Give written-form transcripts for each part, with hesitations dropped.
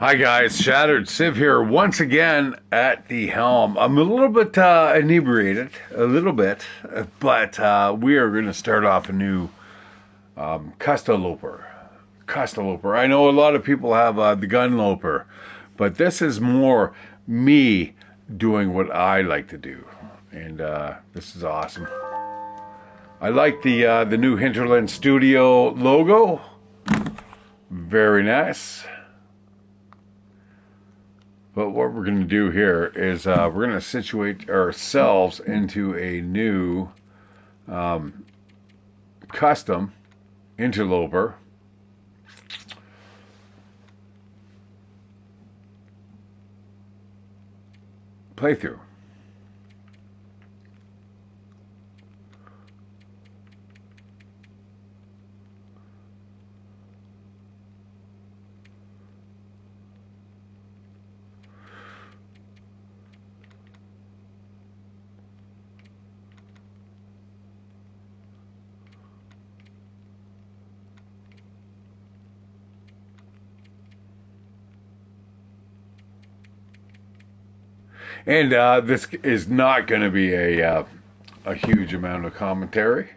Hi guys, Shattered Civ here once again at the helm. I'm a little bit inebriated, a little bit, but we are going to start off a new Custoloper. Custoloper. I know a lot of people have the gun loper, but this is more me doing what I like to do, and this is awesome. I like the new Hinterland Studio logo. Very nice. But what we're going to do here is we're going to situate ourselves into a new custom interloper. Playthrough. And this is not going to be a huge amount of commentary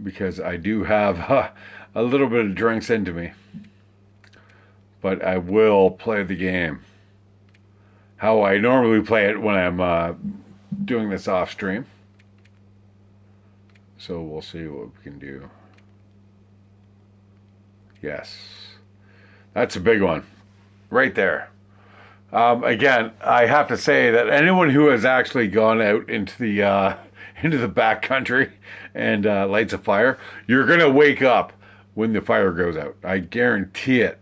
because I do have a little bit of drinks into me, but I will play the game how I normally play it when I'm doing this off stream. So we'll see what we can do. Yes, that's a big one right there. Again, I have to say that anyone who has actually gone out into the backcountry and lights a fire, you're gonna wake up when the fire goes out. I guarantee it.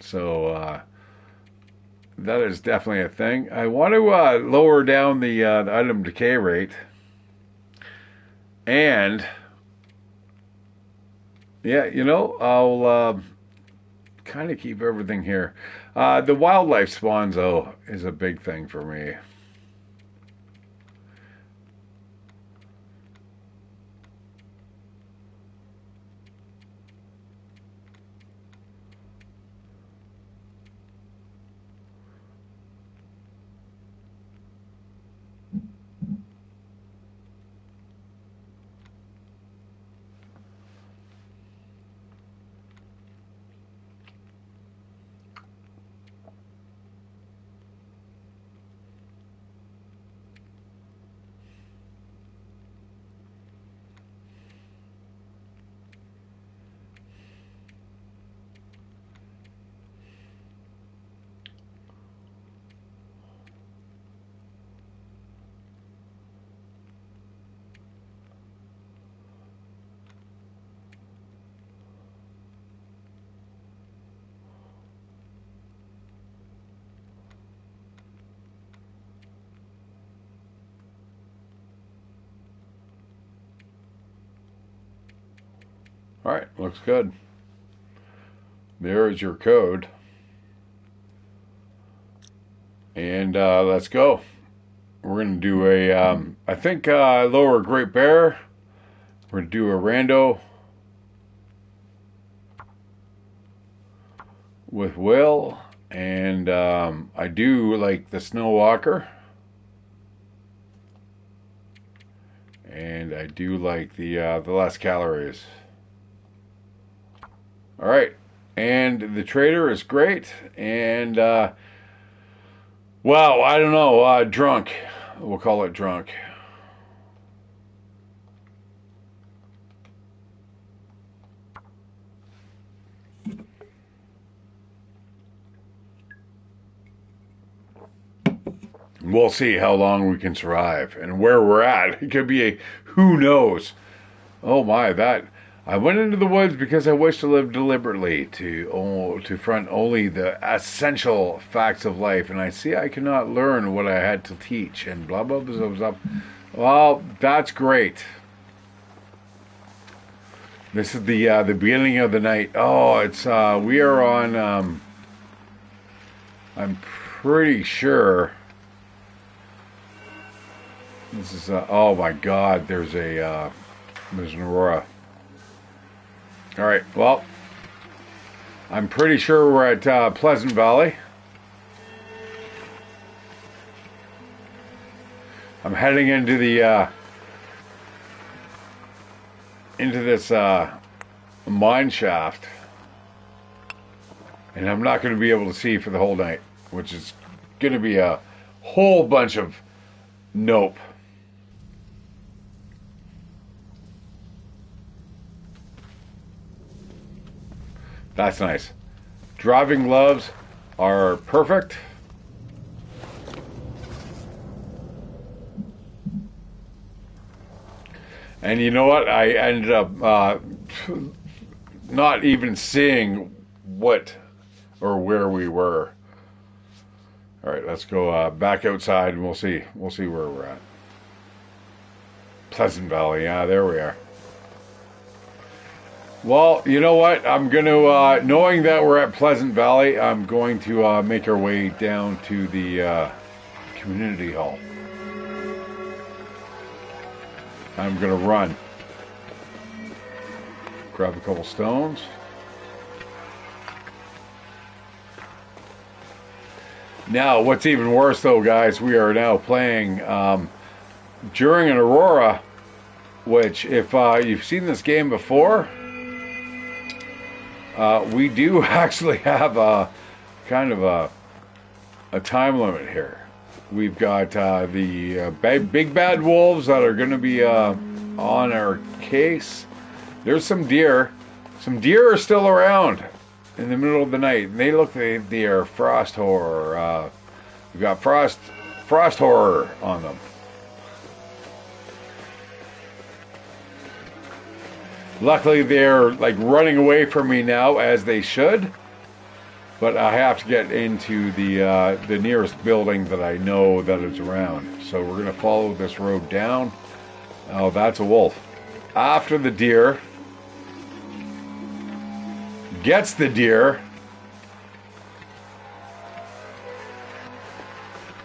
So that is definitely a thing. I want to lower down the item decay rate, and yeah, I'll kind of keep everything here. The wildlife spawns, though, is a big thing for me. All right, looks good. There is your code. And let's go. We're going to do I think lower Great Bear. We're going to do a rando with Will. And I do like the Snow Walker. And I do like the less calories. All right, and the trader is great, and well, I don't know, drunk. We'll call it drunk. We'll see how long we can survive and where we're at. It could be a who knows. Oh my, that. I went into the woods because I wish to live deliberately, to front only the essential facts of life, and I see I cannot learn what I had to teach, and blah blah blah blah blah. Well, that's great. This is the beginning of the night. Oh, it's we are on. I'm pretty sure this is. Oh my God, there's an aurora. All right, well, I'm pretty sure we're at Pleasant Valley. I'm heading into the into this mine shaft, and I'm not going to be able to see for the whole night, which is going to be a whole bunch of nope. That's nice. Driving gloves are perfect. And you know what? I ended up not even seeing what or where we were. All right, let's go back outside and we'll see. We'll see where we're at. Pleasant Valley. Yeah, there we are. Well, you know what? I'm going to, knowing that we're at Pleasant Valley, I'm going to make our way down to the community hall. I'm going to run. Grab a couple stones. Now, what's even worse though, guys, we are now playing during an Aurora, which if you've seen this game before, we do actually have a kind of a time limit here. We've got the big bad wolves that are going to be on our case. There's some deer. Some deer are still around in the middle of the night. And they look like they are frost horror. We've got frost horror on them. Luckily, they're like running away from me now, as they should. But I have to get into the nearest building that I know that is around. So we're going to follow this road down. Oh, that's a wolf. After the deer. Gets the deer.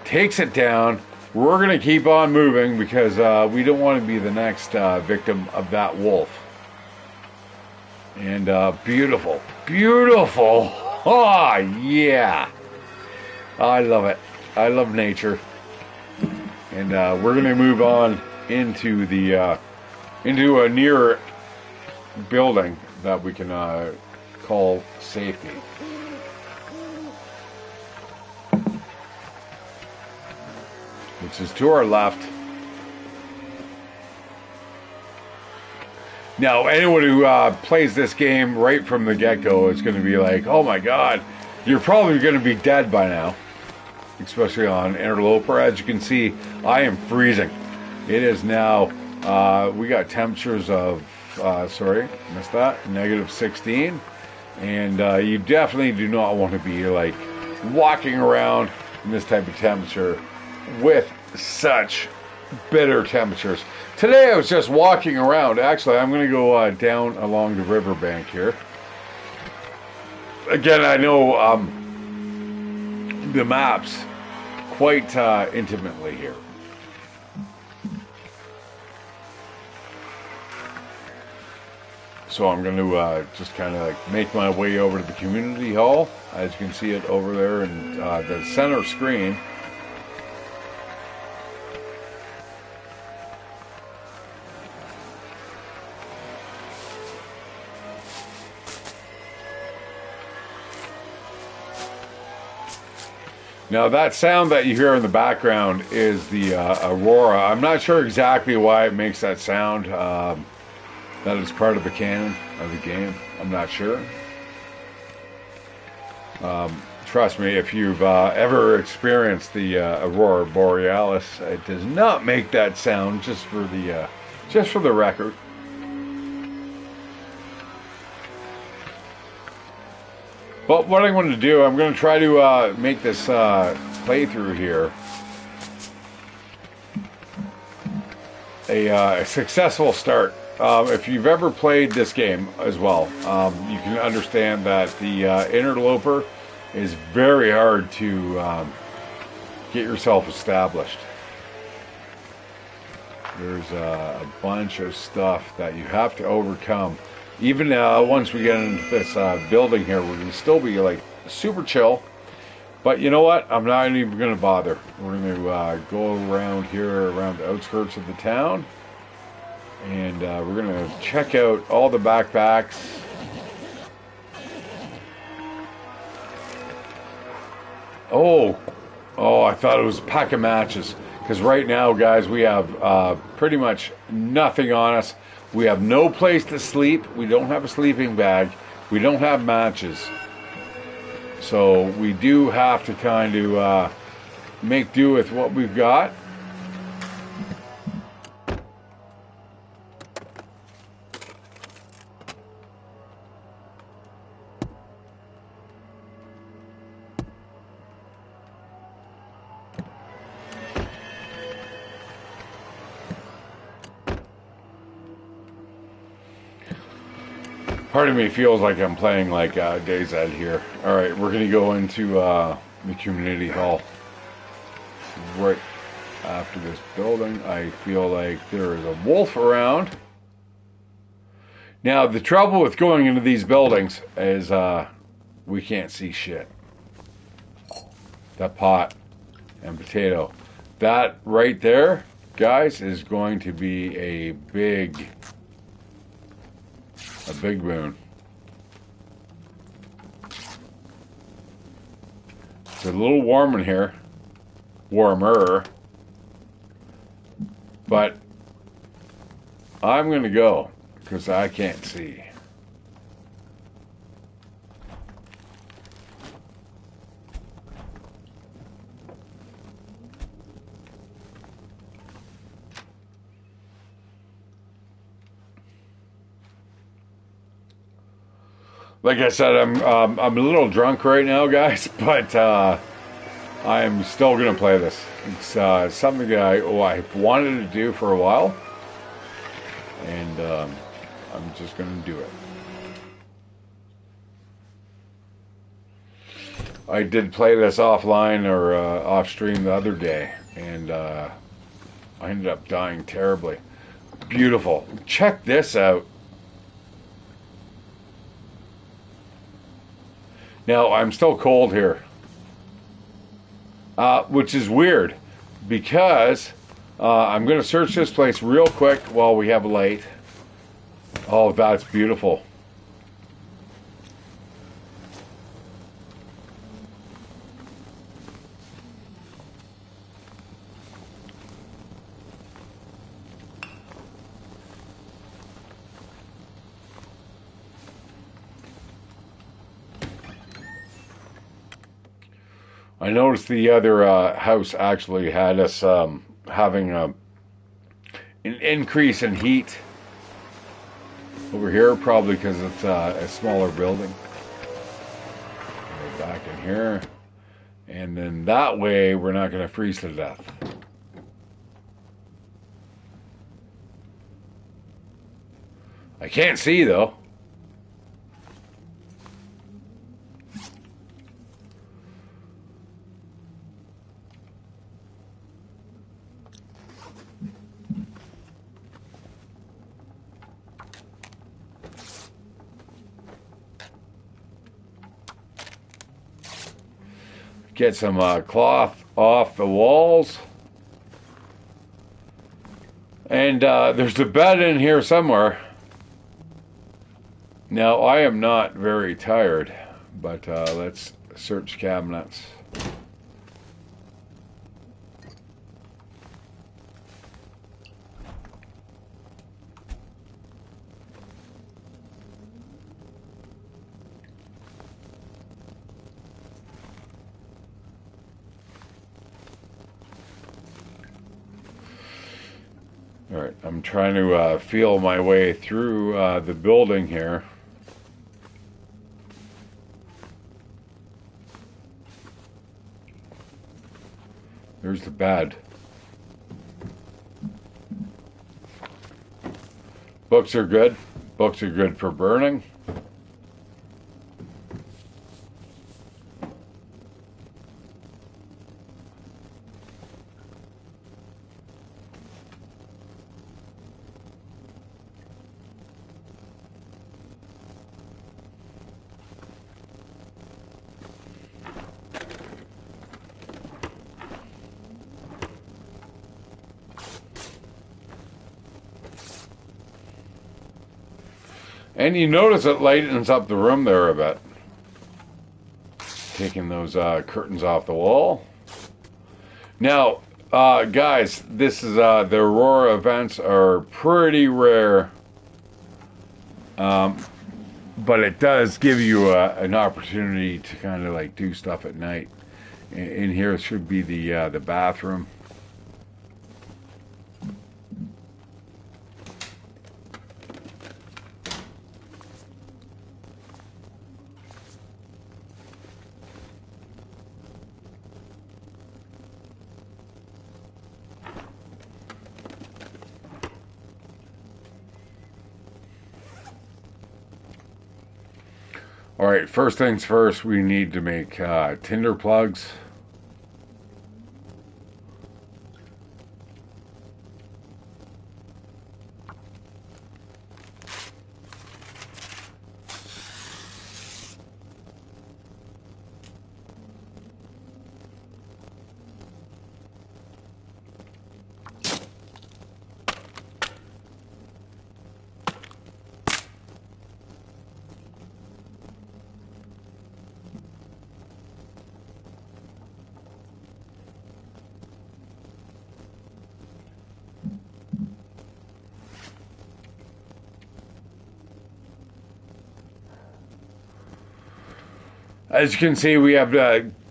Takes it down. We're going to keep on moving because we don't want to be the next victim of that wolf. And beautiful. Beautiful. Oh, yeah. I love it. I love nature. And we're going to move on into the into a near building that we can call safety. Which is to our left. Now, anyone who plays this game right from the get-go is going to be like, oh my god, you're probably going to be dead by now. Especially on Interloper. As you can see, I am freezing. It is now, we got temperatures of, sorry, missed that, -16. And you definitely do not want to be like walking around in this type of temperature with such bitter temperatures. Today I was just walking around. Actually, I'm going to go down along the riverbank here. Again, I know the maps quite intimately here. So I'm going to just kind of like make my way over to the community hall. As you can see it over there in the center screen. Now that sound that you hear in the background is the Aurora. I'm not sure exactly why it makes that sound. That is part of the canon of the game. I'm not sure. Trust me, if you've ever experienced the Aurora Borealis, it does not make that sound. Just for the record. But what I'm going to do, I'm going to try to make this playthrough here a successful start. If you've ever played this game as well, you can understand that the Interloper is very hard to get yourself established. There's a bunch of stuff that you have to overcome Even once we get into this building here, we're gonna still be like super chill. But you know what? I'm not even gonna bother. We're gonna go around here, around the outskirts of the town, and we're gonna check out all the backpacks. Oh, oh! I thought it was a pack of matches. Because right now, guys, we have pretty much nothing on us. We have no place to sleep. We don't have a sleeping bag. We don't have matches. So we do have to kind of make do with what we've got. Part of me feels like I'm playing like DayZ here. All right, we're gonna go into the community hall right after this building. I feel like there is a wolf around. Now the trouble with going into these buildings is we can't see shit. That pot and potato, that right there, guys, is going to be a big boon. It's a little warm in here. Warmer. But I'm going to go because I can't see. Like I said, I'm a little drunk right now, guys, but I'm still gonna play this. It's something that I've wanted to do for a while, and I'm just gonna do it. I did play this offline or off stream the other day, and I ended up dying terribly. Beautiful. Check this out. Now, I'm still cold here, which is weird because I'm going to search this place real quick while we have a light. Oh, that's beautiful. I noticed the other house actually had us having an increase in heat over here, probably because it's a smaller building. Go back in here, and then that way we're not going to freeze to death. I can't see though. Get some cloth off the walls. And there's a bed in here somewhere. Now, I am not very tired, but let's search cabinets. All right, I'm trying to feel my way through the building here. There's the bed. Books are good. Books are good for burning. And you notice it lightens up the room there a bit. Taking those curtains off the wall. Now, guys, this is the Aurora events are pretty rare. But it does give you an opportunity to kind of like do stuff at night. In here should be the bathroom. All right, first things first, we need to make tinder plugs. As you can see, we have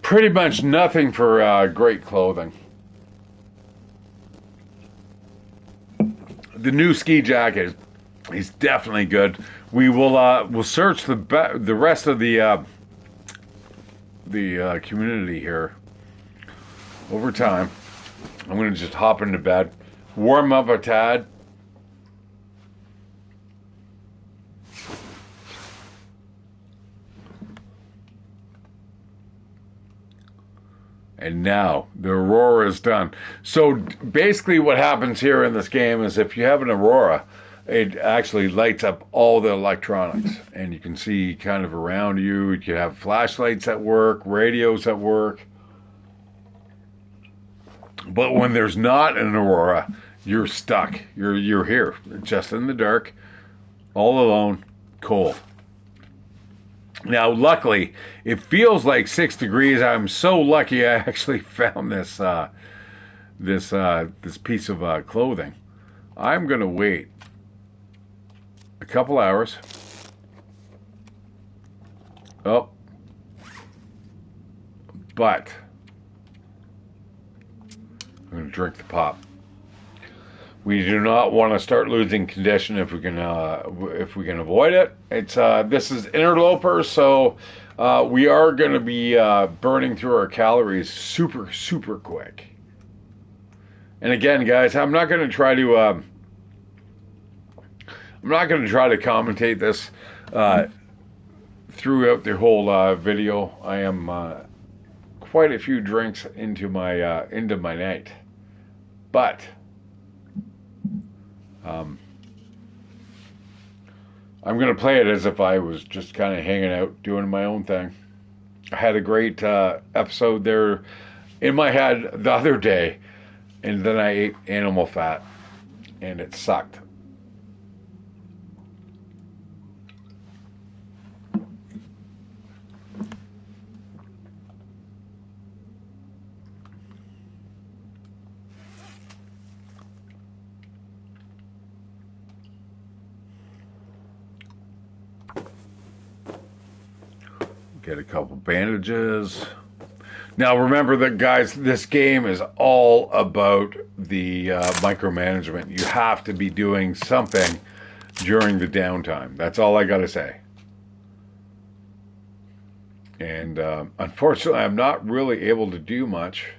pretty much nothing for great clothing. The new ski jacket is definitely good. We will we'll search the rest of the community here over time. I'm going to just hop into bed, warm up a tad. And now the Aurora is done. So basically what happens here in this game is if you have an Aurora, it actually lights up all the electronics. And you can see kind of around you. You can have flashlights that work, radios that work. But when there's not an Aurora, you're stuck. You're here, just in the dark, all alone, cold. Now, luckily, it feels like 6 degrees. I'm so lucky I actually found this this piece of clothing. I'm gonna wait a couple hours. Oh, but I'm gonna drink the pop. We do not want to start losing condition if we can avoid it. It's this is interloper, so we are going to be burning through our calories super quick. And again, guys, I'm not going to try to commentate this throughout the whole video. I am quite a few drinks into my night, but. I'm going to play it as if I was just kind of hanging out, doing my own thing. I had a great episode there in my head the other day, and then I ate animal fat, and it sucked. Get a couple bandages. Now remember that, guys, this game is all about the micromanagement. You have to be doing something during the downtime. That's all I got to say. And unfortunately, I'm not really able to do much.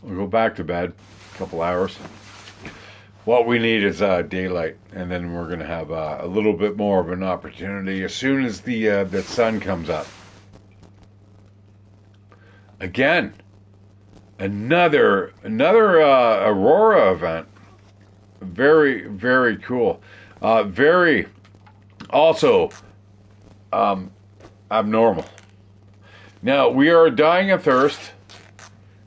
I'll go back to bed a couple hours. What we need is daylight, and then we're going to have a little bit more of an opportunity as soon as the sun comes up. Again, another Aurora event. Very cool. Very also abnormal. Now we are dying of thirst,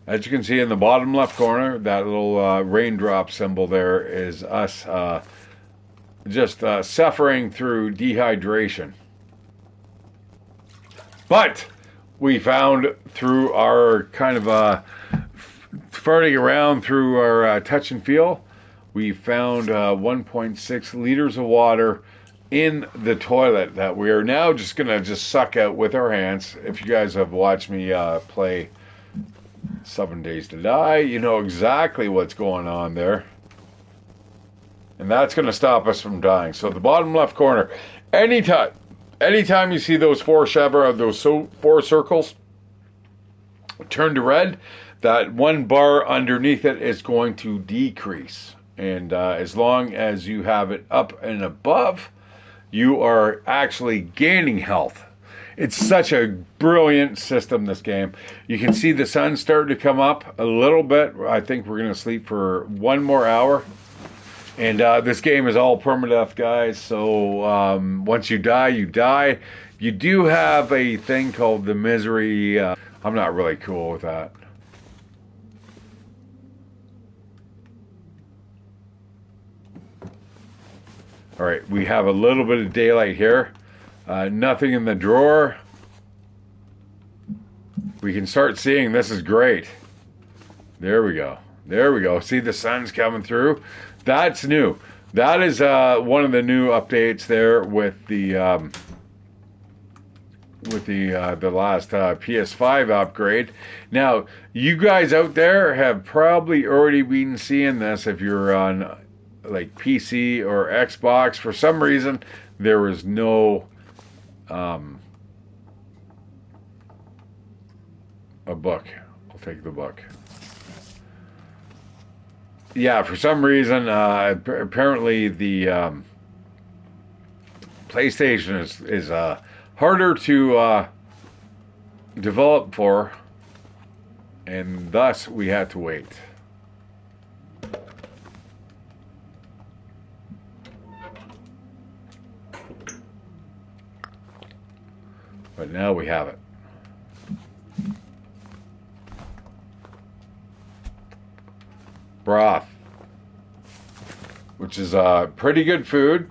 As you can see in the bottom left corner, that little raindrop symbol there is us just suffering through dehydration. But we found through our kind of farting around through our touch and feel, we found 1.6 liters of water in the toilet that we are now just going to just suck out with our hands. If you guys have watched me play 7 Days to Die, you know exactly what's going on there. And that's going to stop us from dying. So the bottom left corner, anytime you see those four circles turn to red, that one bar underneath it is going to decrease. And as long as you have it up and above, you are actually gaining health. It's such a brilliant system, this game. You can see the sun starting to come up a little bit. I think we're going to sleep for 1 more hour. And this game is all permadeath, guys. So once you die, you die. You do have a thing called the misery. I'm not really cool with that. All right, we have a little bit of daylight here. Nothing in the drawer. We can start seeing. This is great. There we go. There we go. See, the sun's coming through. That's new. That is one of the new updates there with the last PS5 upgrade. Now, you guys out there have probably already been seeing this if you're on like PC or Xbox. For some reason, there was no a book. I'll take the book. Yeah, for some reason, apparently the PlayStation is harder to develop for, and thus we had to wait. But now we have it. Broth, which is pretty good food.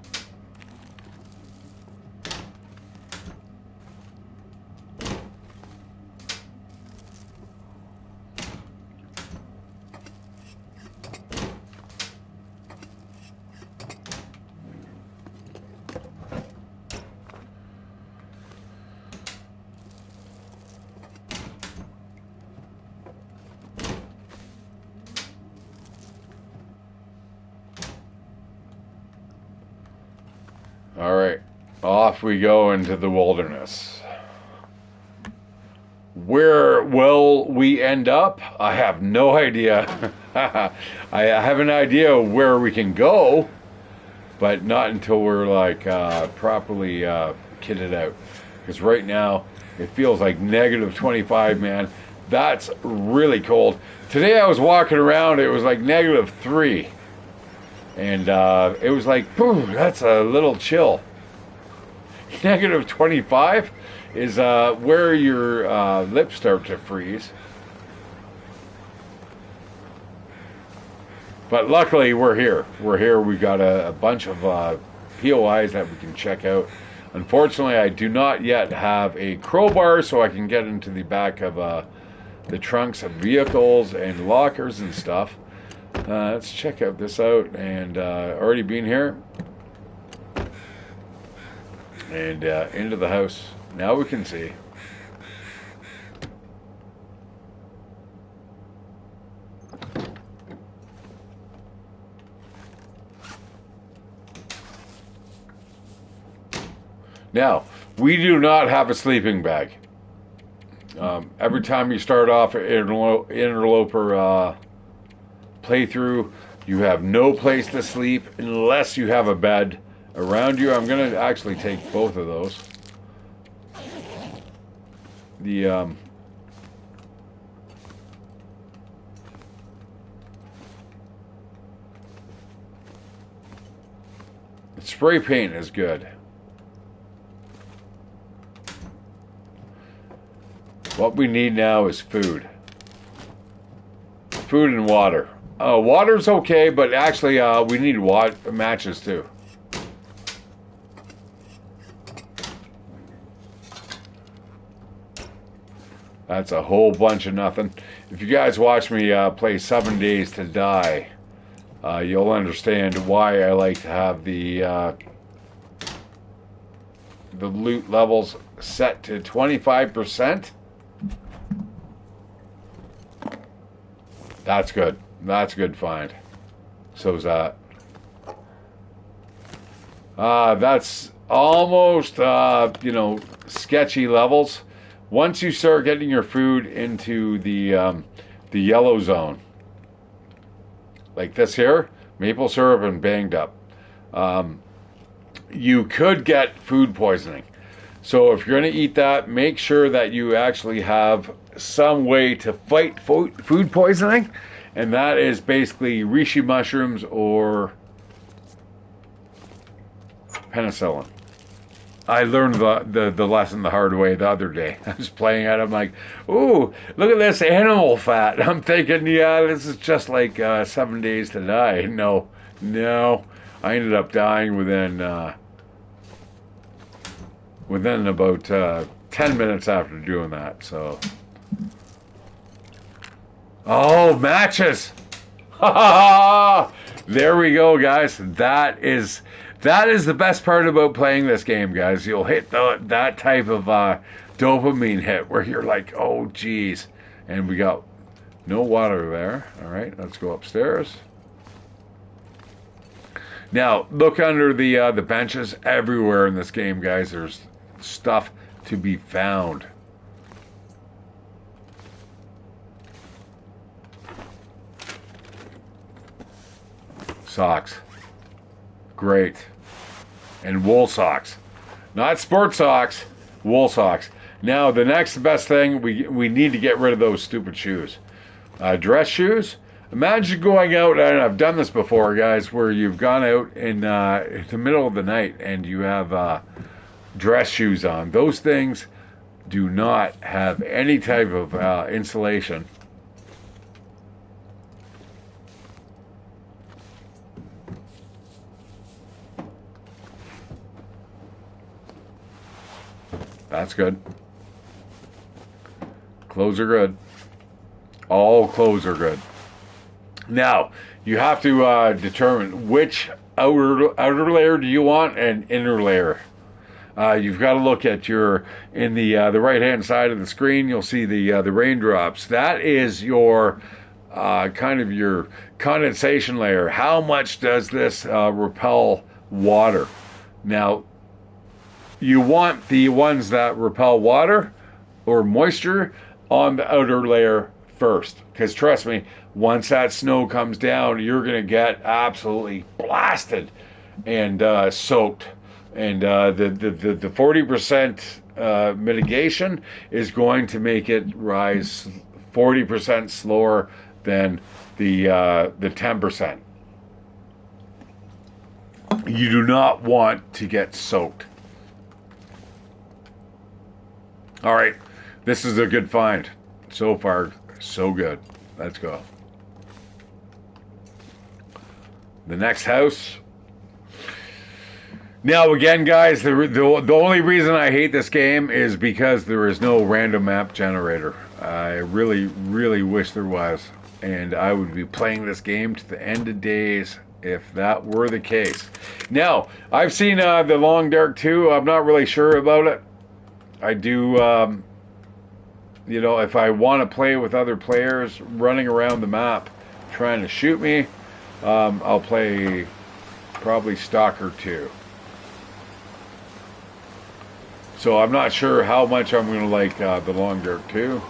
All right, off we go into the wilderness. Where will we end up? I have no idea. I have an idea where we can go, but not until we're like properly kitted out. Because right now it feels like negative 25, man. That's really cold. Today I was walking around, it was like negative 3. And it was like, pooh, that's a little chill. Negative 25 is where your lips start to freeze. But luckily, we're here. We're here. We got a bunch of POIs that we can check out. Unfortunately, I do not yet have a crowbar, so I can get into the back of the trunks of vehicles and lockers and stuff. Let's check out this out, and already been here and into the house. Now we can see. Now, we do not have a sleeping bag. Every time you start off an interloper playthrough, you have no place to sleep unless you have a bed around you. I'm going to actually take both of those. The spray paint is good. What we need now is food. Food and water. Water's okay, but actually we need matches too. That's a whole bunch of nothing. If you guys watch me play 7 Days to Die, you'll understand why I like to have the loot levels set to 25%. That's good. That's a good find. So's that. That's almost, sketchy levels. Once you start getting your food into the yellow zone, like this here, maple syrup and banged up, you could get food poisoning. So if you're going to eat that, make sure that you actually have some way to fight food poisoning, and that is basically reishi mushrooms or penicillin. I learned the lesson the hard way the other day. I was playing it. I'm like, ooh, look at this animal fat. I'm thinking, yeah, this is just like 7 Days to Die. No. I ended up dying within about 10 minutes after doing that. So, oh, matches. There we go, guys. That is the best part about playing this game, guys. You'll hit that type of dopamine hit where you're like, oh, geez. And we got no water there. All right, let's go upstairs. Now, look under the benches everywhere in this game, guys. There's stuff to be found. Socks. Great. And wool socks. Not sports socks, wool socks. Now, the next best thing, we need to get rid of those stupid shoes. Dress shoes. Imagine going out, and I've done this before, guys, where you've gone out in the middle of the night and you have dress shoes on. Those things do not have any type of insulation. That's good. Clothes are good. All clothes are good. Now, you have to determine which outer layer do you want and inner layer. You've got to look at in the right-hand side of the screen, you'll see the raindrops. That is your kind of your condensation layer. How much does this repel water? Now, you want the ones that repel water or moisture on the outer layer first. Because trust me, once that snow comes down, you're going to get absolutely blasted and soaked. And the 40% mitigation is going to make it rise 40% slower than the 10%. You do not want to get soaked. All right, this is a good find. So far, so good. Let's go. The next house. Now, again, guys, the only reason I hate this game is because there is no random map generator. I really, really wish there was. And I would be playing this game to the end of days if that were the case. Now, I've seen The Long Dark 2. I'm not really sure about it. I do, if I want to play with other players running around the map trying to shoot me, I'll play probably Stalker 2. So I'm not sure how much I'm going to like The Long Dark 2.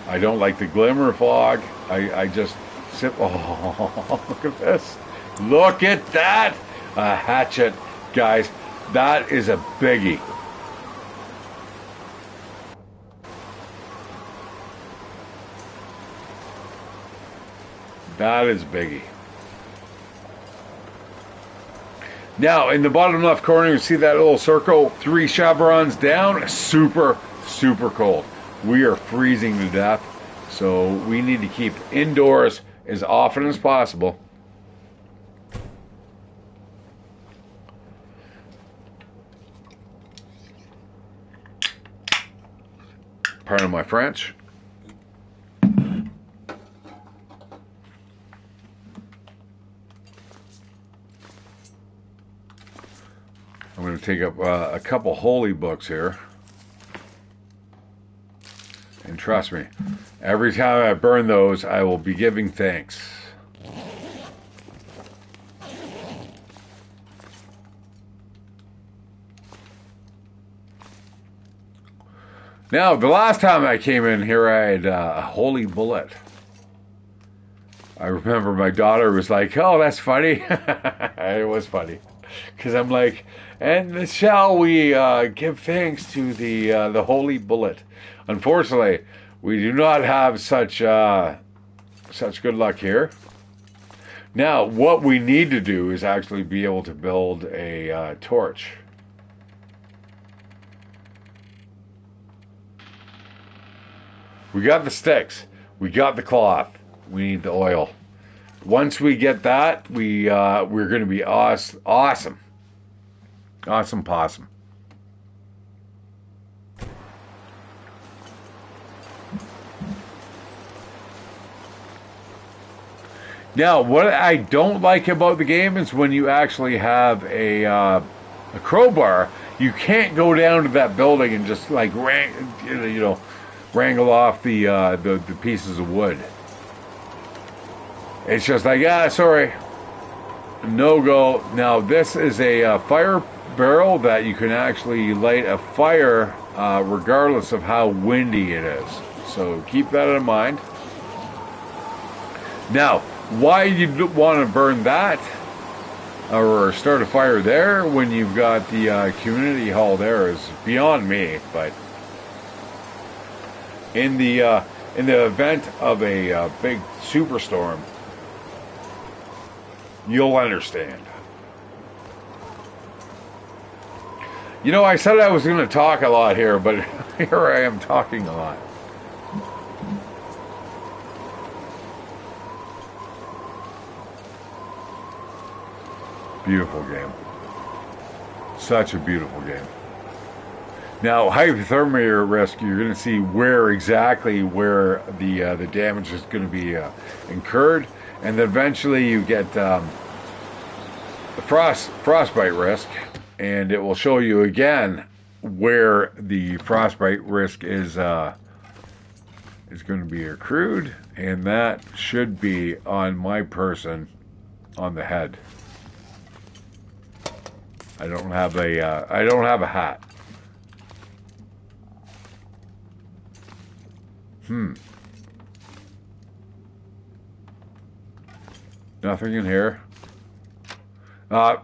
I don't like the Glimmer Fog. I just sit... Oh, look at this. Look at that! A hatchet. Guys, that is a biggie. That is biggie. Now, in the bottom left corner, you see that little circle, 3 chevrons down. Super, super cold. We are freezing to death. So we need to keep indoors as often as possible. Pardon my French. I'm going to take up a couple holy books here. And trust me, every time I burn those, I will be giving thanks. Now, the last time I came in here, I had a holy bullet. I remember my daughter was like, "Oh, that's funny." It was funny. Because I'm like, and shall we give thanks to the holy bullet? Unfortunately, we do not have such good luck here. Now, what we need to do is actually be able to build a torch. We got the sticks. We got the cloth. We need the oil. Once we get that, we're going to be awesome. Awesome possum. Now, what I don't like about the game is when you actually have a crowbar, you can't go down to that building and just like wrangle off the pieces of wood. It's just like, sorry, no go. Now, this is a fire barrel that you can actually light a fire regardless of how windy it is. So keep that in mind. Now, why you want to burn that or start a fire there when you've got the community hall there is beyond me. But in the event of a big superstorm, you'll understand. You know, I said I was going to talk a lot here, but here I am talking a lot. Beautiful game. Such a beautiful game. Now, hypothermia risk, you're going to see where the damage is going to be incurred. And then eventually you get the frostbite risk, and it will show you again where the frostbite risk is going to be accrued, and that should be on my person on the head. I don't have a hat. Nothing in here.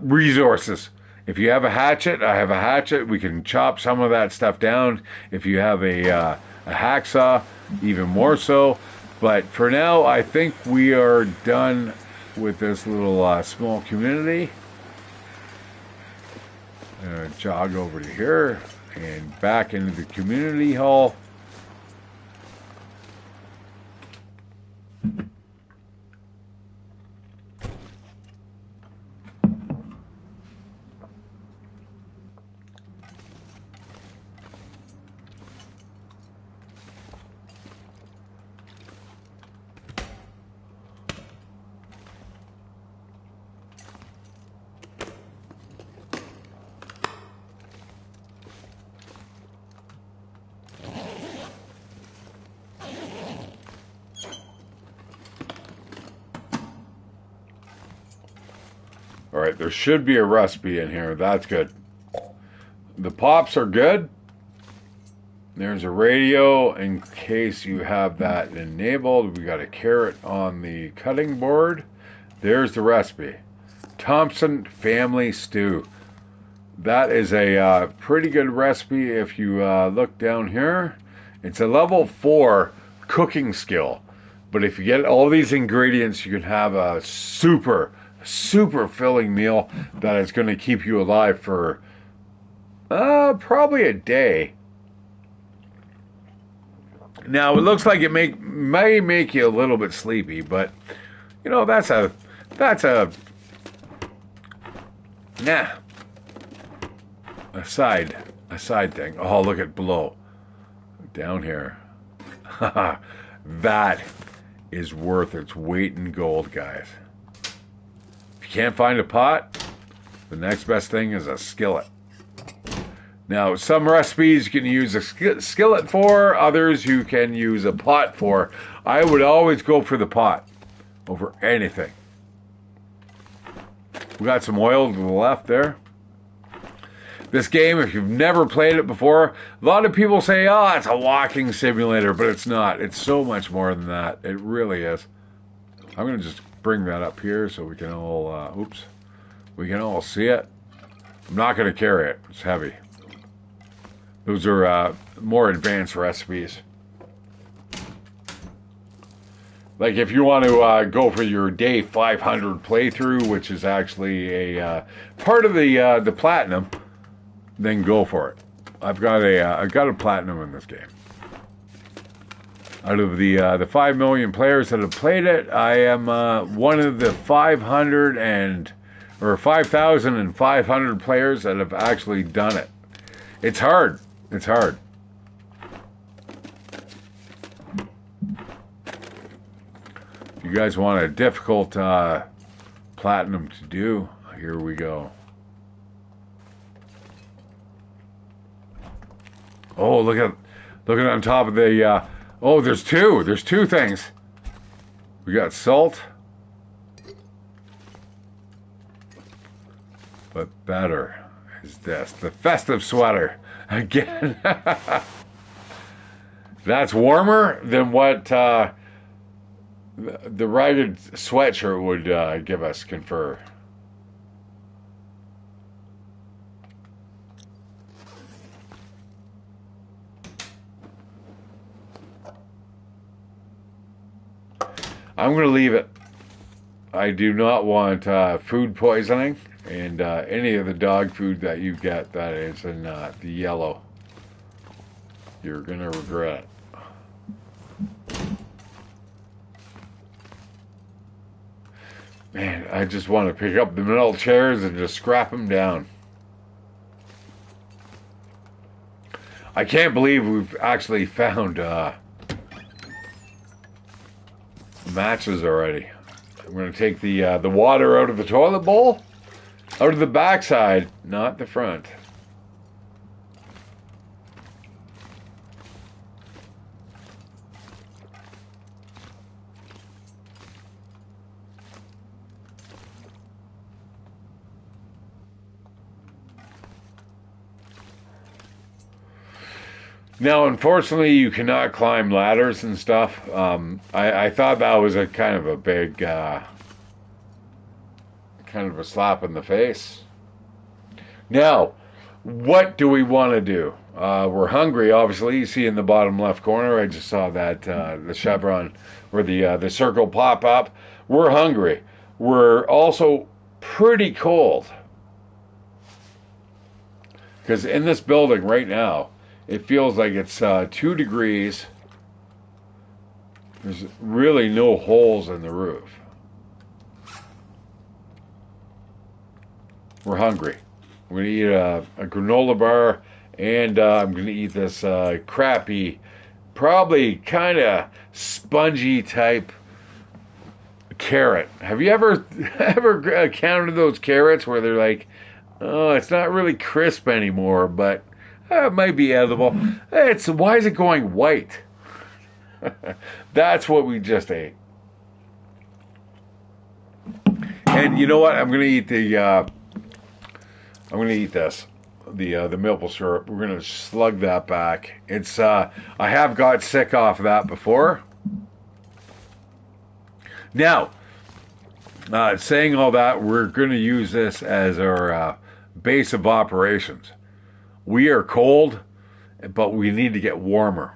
Resources. If you have a hatchet, I have a hatchet. We can chop some of that stuff down. If you have a hacksaw, even more so. But for now, I think we are done with this little small community. Jog over to here and back into the community hall. All right, there should be a recipe in here. That's good. The pops are good. There's a radio in case you have that enabled. We got a carrot on the cutting board. There's the recipe. Thompson Family Stew. That is a pretty good recipe if you look down here. It's a level 4 cooking skill. But if you get all these ingredients, you can have a super filling meal that is going to keep you alive for probably a day. Now, it looks like it may make you a little bit sleepy, but, you know, that's a, nah, a side thing. Oh, look at below. Down here. That is worth its weight in gold, guys. If you can't find a pot, the next best thing is a skillet. Now, some recipes you can use a skillet for, others you can use a pot for. I would always go for the pot over anything. We got some oil to the left there. This game, if you've never played it before, a lot of people say, oh, it's a walking simulator, but it's not. It's so much more than that. It really is. I'm going to just bring that up here so we can all, we can all see it. I'm not going to carry it. It's heavy. Those are more advanced recipes. Like if you want to go for your day 500 playthrough, which is actually a part of the platinum, then go for it. I've got a platinum in this game. Out of the 5 million players that have played it, I am one of the 5,500 players that have actually done it. It's hard. It's hard. If you guys want a difficult platinum to do, here we go. Oh, look at on top of the oh, there's two things. We got salt, but better is this, the festive sweater. Again, that's warmer than what the ragged sweatshirt would give us, confer. I'm going to leave it. I do not want food poisoning. And any of the dog food that you get that is in the yellow, you're going to regret it. Man, I just want to pick up the metal chairs and just scrap them down. I can't believe we've actually found matches already. I'm going to take the water out of the toilet bowl. Out of the backside, not the front. Now, unfortunately, you cannot climb ladders and stuff. I thought that was a kind of a big... kind of a slap in the face. Now, what do we want to do? We're hungry, obviously. You see in the bottom left corner, I just saw that the chevron or the circle pop up. We're hungry. We're also pretty cold. Because in this building right now, it feels like it's 2 degrees. There's really no holes in the roof. We're hungry. I'm going to eat a granola bar, and I'm going to eat this crappy, probably kind of spongy type carrot. Have you ever counted those carrots where they're like, oh, it's not really crisp anymore, but it might be edible. Why is it going white? That's what we just ate. And you know what? I'm going to eat I'm going to eat this, the maple syrup. We're going to slug that back. It's I have got sick off of that before. Now, saying all that, we're going to use this as our base of operations. We are cold, but we need to get warmer.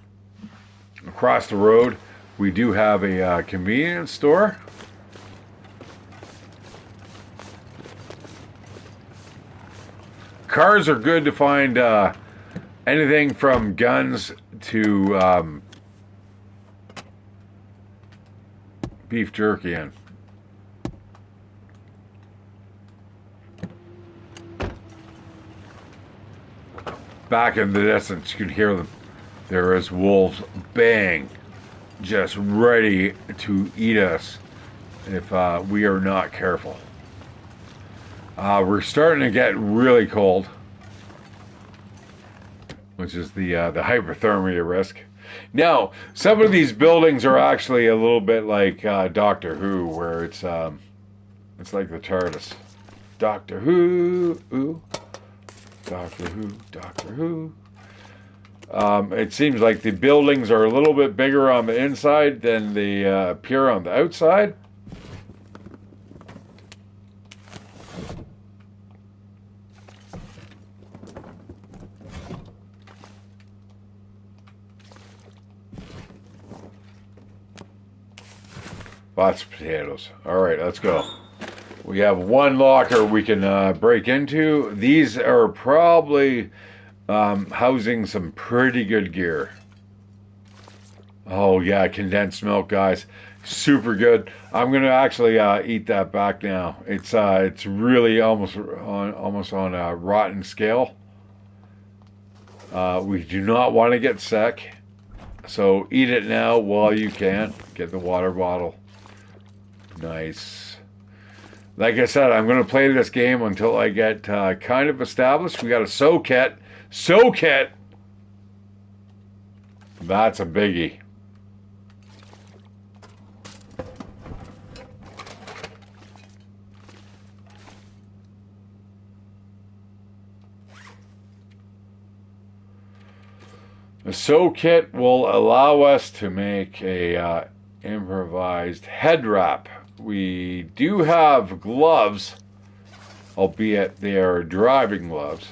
Across the road, we do have a convenience store. Cars are good to find anything from guns to beef jerky in. Back in the distance, you can hear them. There is wolves, bang, just ready to eat us if we are not careful. We're starting to get really cold, which is the hypothermia risk. Now, some of these buildings are actually a little bit like Doctor Who, where it's like the TARDIS. Doctor Who, ooh, Doctor Who, Doctor Who. It seems like the buildings are a little bit bigger on the inside than they appear on the outside. Lots of potatoes. All right, let's go. We have one locker we can break into. These are probably housing some pretty good gear. Oh yeah, condensed milk, guys, super good. I'm gonna actually eat that back now. It's really almost on a rotten scale. We do not want to get sick, so eat it now while you can. Get the water bottle. Nice. Like I said, I'm going to play this game until I get kind of established. We got a soak kit. Soak kit! That's a biggie. The soak kit will allow us to make a improvised head wrap. We do have gloves, albeit they are driving gloves.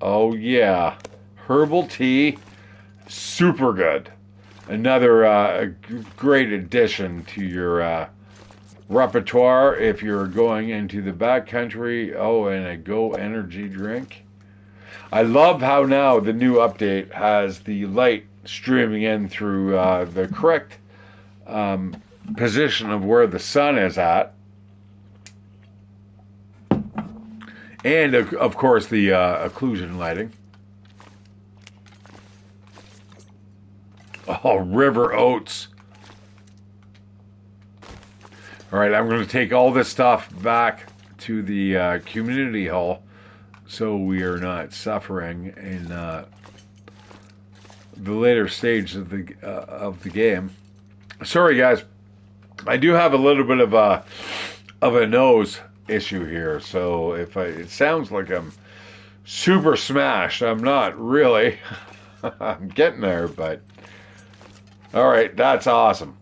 Oh yeah, herbal tea, super good. Another great addition to your repertoire if you're going into the backcountry. Oh, and a Go energy drink. I love how now the new update has the light streaming in through the correct position of where the sun is at, and of course the occlusion lighting. Oh, river oats. All right, I'm going to take all this stuff back to the community hall so we are not suffering in the later stage of the game. Sorry, guys. I do have a little bit of a nose issue here, so if it sounds like I'm super smashed, I'm not really. I'm getting there, but all right, that's awesome.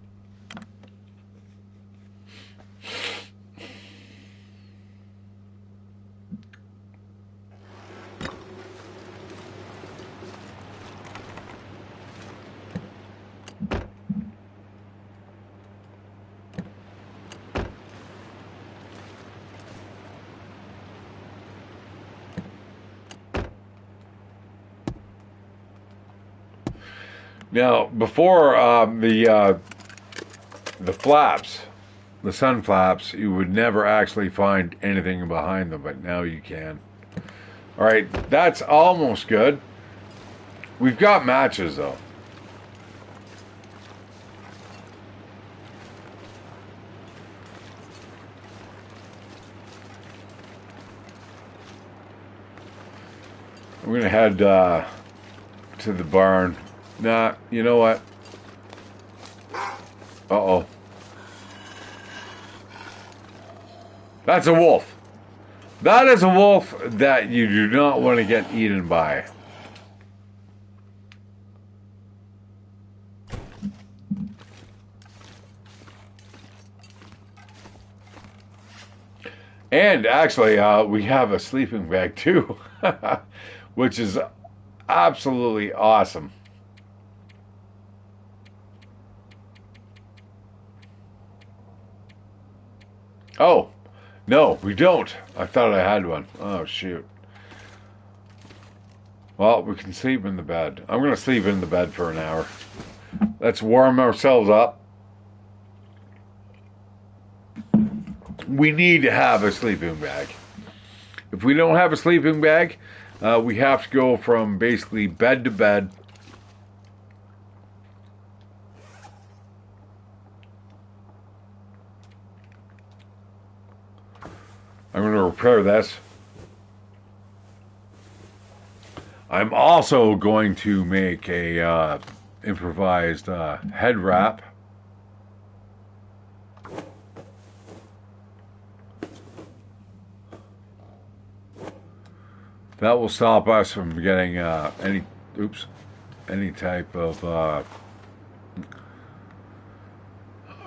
Now, before the flaps, the sun flaps, you would never actually find anything behind them, but now you can. All right, that's almost good. We've got matches, though. I'm going to head to the barn. Nah, you know what? Uh-oh. That's a wolf. That is a wolf that you do not want to get eaten by. And actually, we have a sleeping bag too, which is absolutely awesome. Oh, no, we don't. I thought I had one. Oh, shoot. Well, we can sleep in the bed. I'm going to sleep in the bed for an hour. Let's warm ourselves up. we need to have a sleeping bag. If we don't have a sleeping bag, we have to go from basically bed to bed. I'm going to repair this. I'm also going to make a improvised head wrap. That will stop us from getting any type of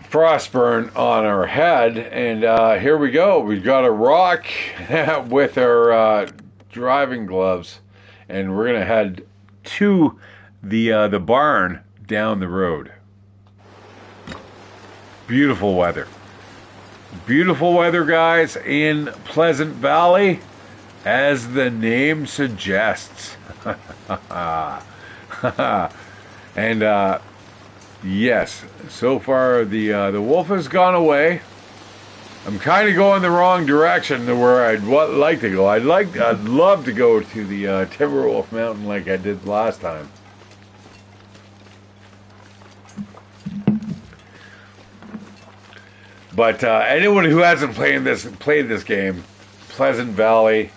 frostburn on our head. And here we go. We've got a rock with our driving gloves, and we're gonna head to the barn down the road. Beautiful weather. Beautiful weather, guys, in Pleasant Valley, as the name suggests. And yes, so far the wolf has gone away. I'm kind of going the wrong direction to where I'd like to go. I'd love to go to the Timberwolf Mountain like I did last time. But anyone who hasn't played this game, Pleasant Valley,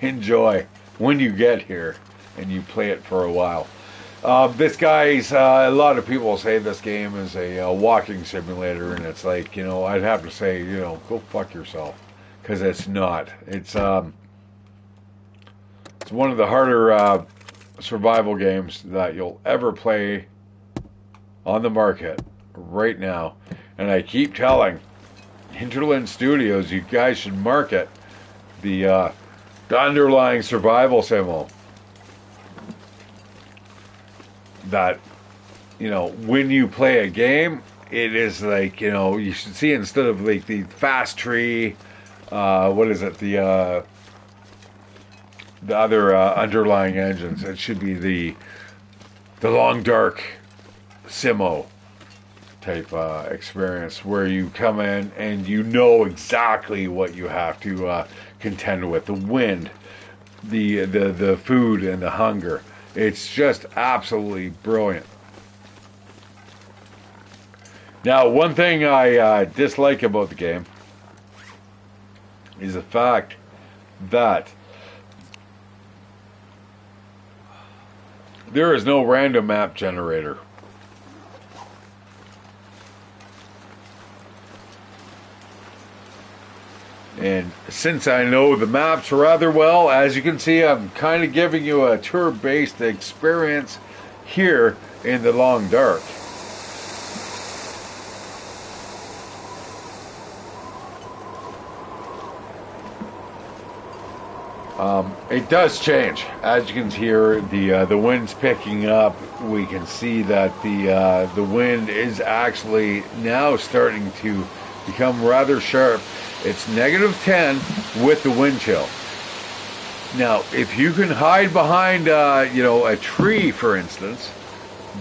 enjoy when you get here and you play it for a while. This guy's, a lot of people say this game is a walking simulator, and it's like, I'd have to say, go fuck yourself, because it's not. It's one of the harder survival games that you'll ever play on the market right now. And I keep telling Hinterland Studios, you guys should market the underlying survival symbol. That, when you play a game, it is like, you should see, instead of like the fast tree, what is it, the other underlying engines, it should be the long dark Simo type experience, where you come in and you know exactly what you have to contend with: the wind, the food, and the hunger. It's just absolutely brilliant. Now, one thing I dislike about the game is the fact that there is no random map generator. And since I know the maps rather well, as you can see, I'm kind of giving you a tour-based experience here in the Long Dark. It does change. As you can hear, the wind's picking up. We can see that the wind is actually now starting to become rather sharp. It's -10 with the wind chill. Now, if you can hide behind, a tree, for instance,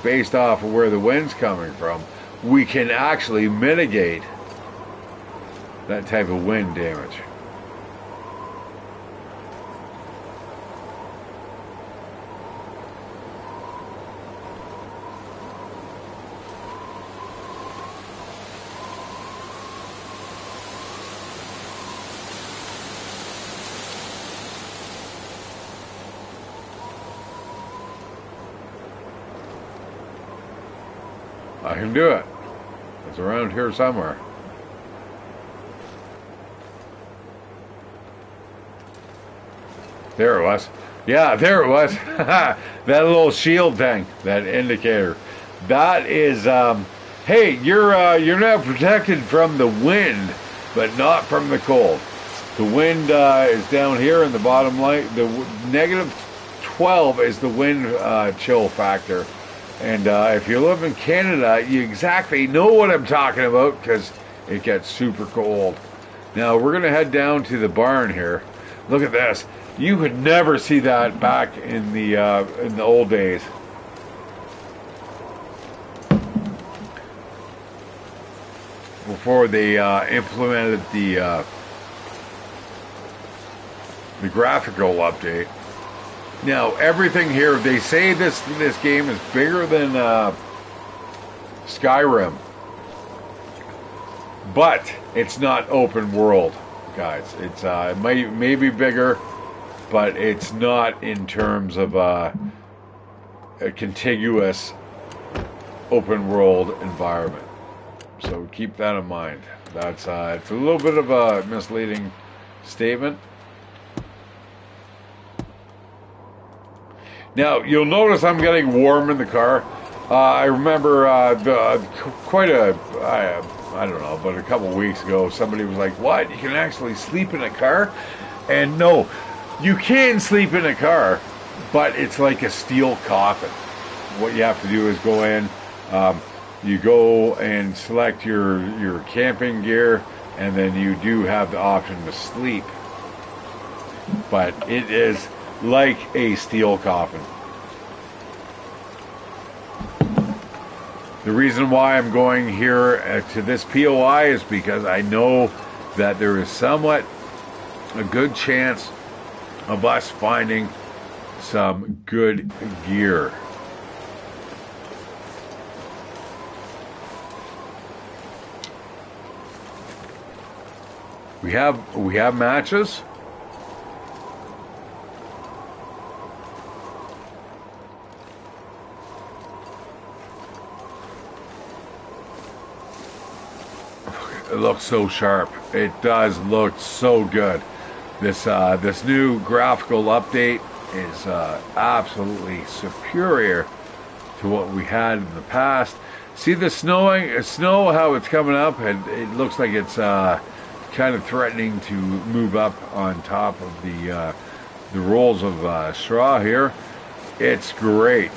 based off of where the wind's coming from, we can actually mitigate that type of wind damage. I can do it. It's around here somewhere. There it was. Yeah, there it was. That little shield thing, that indicator. That is, hey, you're now protected from the wind, but not from the cold. The wind is down here in the bottom light. The -12 is the wind chill factor. And if you live in Canada, you exactly know what I'm talking about, because it gets super cold. Now, we're going to head down to the barn here. Look at this. You could never see that back in the old days. before they implemented the graphical update. Now everything here, they say this game is bigger than Skyrim, but it's not open world, guys. It's it may be bigger, but it's not in terms of a contiguous open world environment. So keep that in mind. That's it's a little bit of a misleading statement. Now you'll notice I'm getting warm in the car. I remember quite a I don't know, but a couple weeks ago, somebody was like, "What? You can actually sleep in a car?" And no, you can sleep in a car, but it's like a steel coffin. What you have to do is go in. You go and select your camping gear, and then you do have the option to sleep. But it is like a steel coffin. The reason why I'm going here to this POI is because I know that there is somewhat a good chance of us finding some good gear. We have matches. It looks so sharp. It does look so good. This new graphical update is absolutely superior to what we had in the past. See the snow, how it's coming up, and it looks like it's kind of threatening to move up on top of the rolls of straw here. It's great.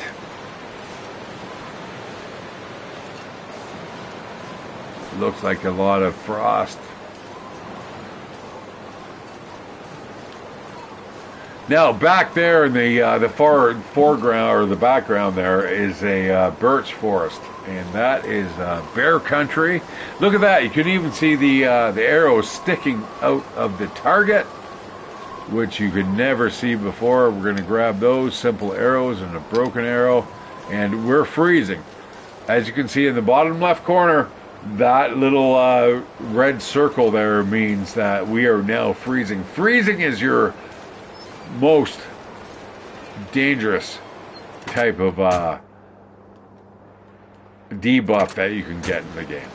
Looks like a lot of frost. Now back there in the foreground or the background there is a birch forest, and that is bear country. Look at that! You can even see the arrows sticking out of the target, which you could never see before. We're going to grab those simple arrows and a broken arrow, and we're freezing. As you can see in the bottom left corner, that little red circle there means that we are now freezing. Freezing is your most dangerous type of debuff that you can get in the game.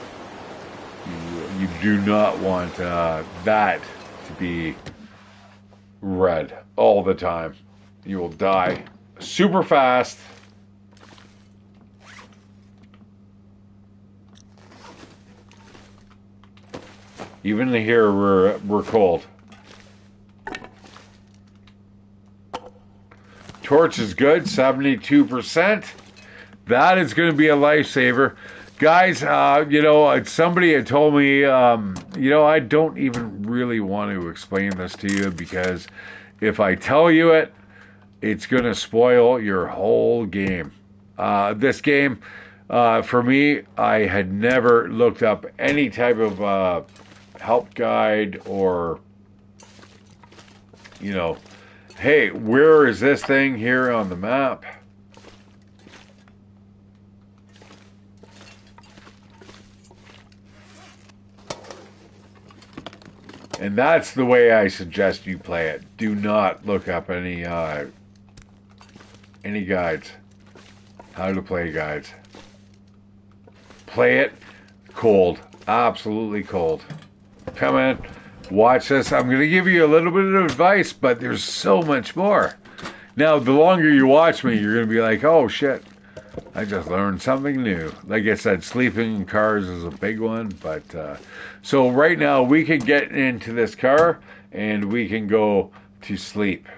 You do not want that to be red all the time. You will die super fast. Even here, we're cold. Torch is good, 72%. That is going to be a lifesaver. Guys, somebody had told me, I don't even really want to explain this to you, because if I tell you it, it's going to spoil your whole game. This game, for me, I had never looked up any type of help guide or, hey, where is this thing here on the map? And that's the way I suggest you play it. Do not look up any guides. How to play guides. Play it cold. Absolutely cold. Come in, watch this. I'm going to give you a little bit of advice, but there's so much more. Now, the longer you watch me, you're going to be like, oh shit, I just learned something new. Like I said, sleeping in cars is a big one. But so right now we can get into this car and we can go to sleep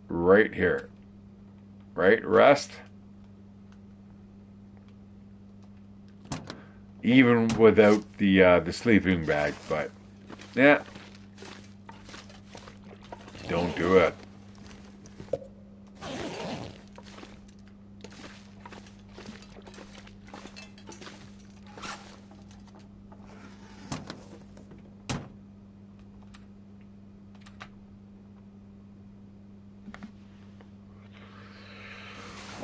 right here. Right? Rest. Even without the sleeping bag, but yeah, don't do it.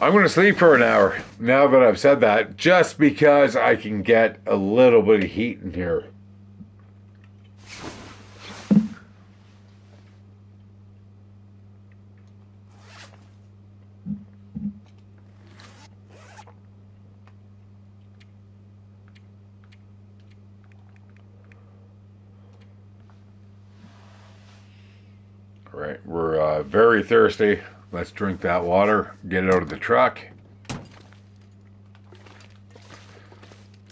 I'm going to sleep for an hour now that I've said that, just because I can get a little bit of heat in here. All right, we're very thirsty. Let's drink that water, get it out of the truck.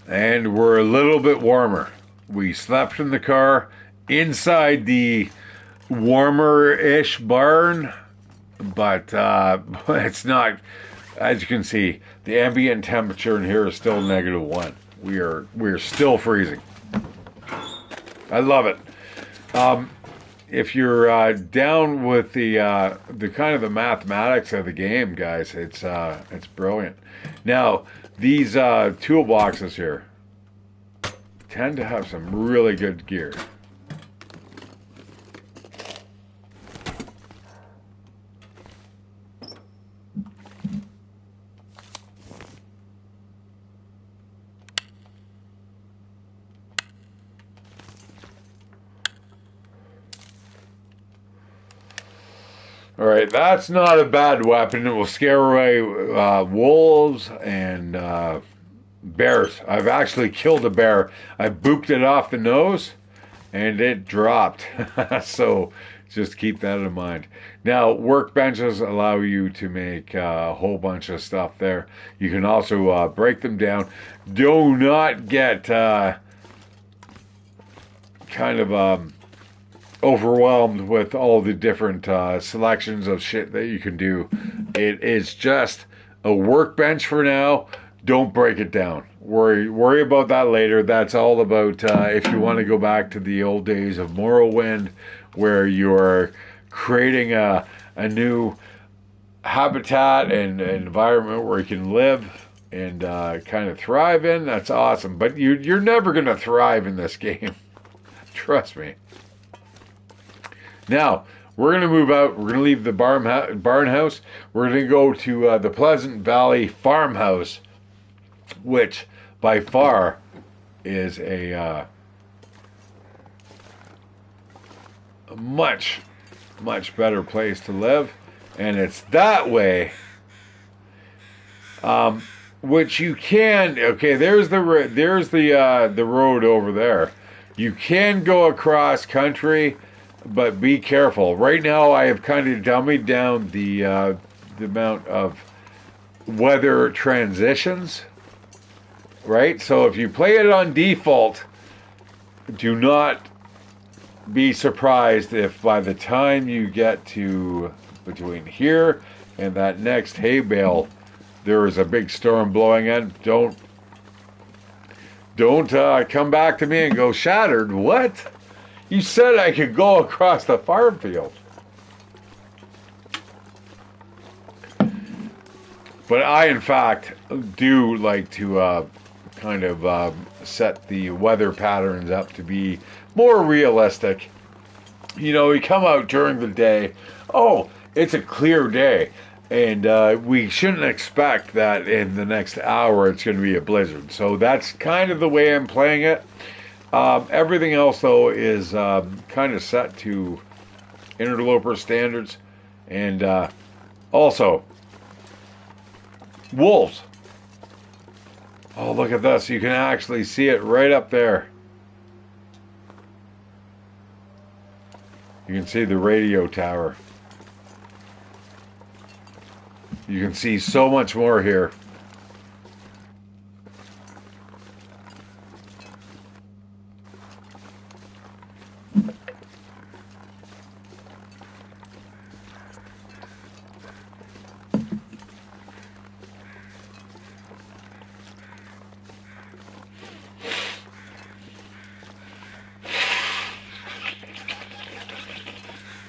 And we're a little bit warmer. We slept in the car inside the warmer-ish barn, but it's not. As you can see, the ambient temperature in here is still -1. We're still freezing. I love it. If you're down with the kind of the mathematics of the game, guys, it's brilliant. Now, these toolboxes here tend to have some really good gear. All right, that's not a bad weapon. It will scare away wolves and bears. I've actually killed a bear. I booped it off the nose, and it dropped. So just keep that in mind. Now, workbenches allow you to make a whole bunch of stuff there. You can also break them down. Do not get kind of overwhelmed with all the different selections of shit that you can do. It is just a workbench for now. Don't break it down. Worry about that later. That's all about if you want to go back to the old days of Morrowind, where you're creating a new habitat and environment where you can live and kind of thrive in. That's awesome. But you're never going to thrive in this game. Trust me. Now, we're going to move out. We're going to leave the barn house. We're going to go to the Pleasant Valley farmhouse, which by far is a much, much better place to live. And it's that way, which you can, okay, there's the road over there. You can go across country, but be careful. Right now, I have kind of dummied down the amount of weather transitions. Right? So if you play it on default, do not be surprised if by the time you get to between here and that next hay bale, there is a big storm blowing in. Don't come back to me and go, "Shattered, what? You said I could go across the farm field." But I, in fact, do like to kind of set the weather patterns up to be more realistic. You know, we come out during the day. Oh, it's a clear day. And we shouldn't expect that in the next hour it's going to be a blizzard. So that's kind of the way I'm playing it. Everything else, though, is kind of set to interloper standards. And also, wolves. Oh, look at this. You can actually see it right up there. You can see the radio tower. You can see so much more here.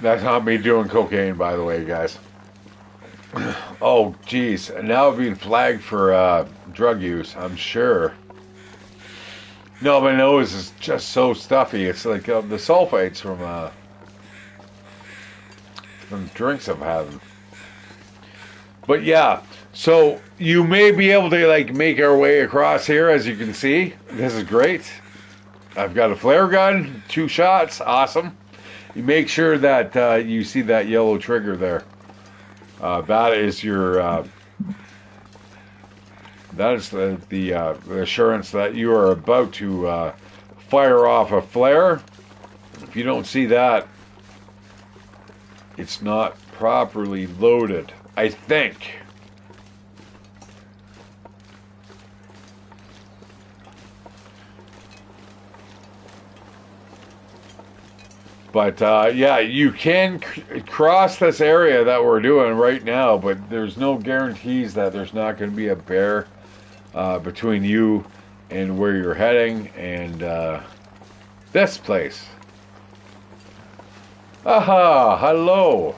That's not me doing cocaine, by the way, guys. Oh, geez. Now I'm being flagged for drug use, I'm sure. No, my nose is just so stuffy. It's like the sulfates from drinks I've had. But yeah, So you may be able to like make our way across here, as you can see. This is great. I've got a flare gun, 2 shots, awesome. You make sure that you see that yellow trigger there. That is your that is the assurance that you are about to fire off a flare. If you don't see that, it's not properly loaded, I think. But yeah, you can cross this area that we're doing right now, but there's no guarantees that there's not going to be a bear between you and where you're heading and this place. Aha! Hello!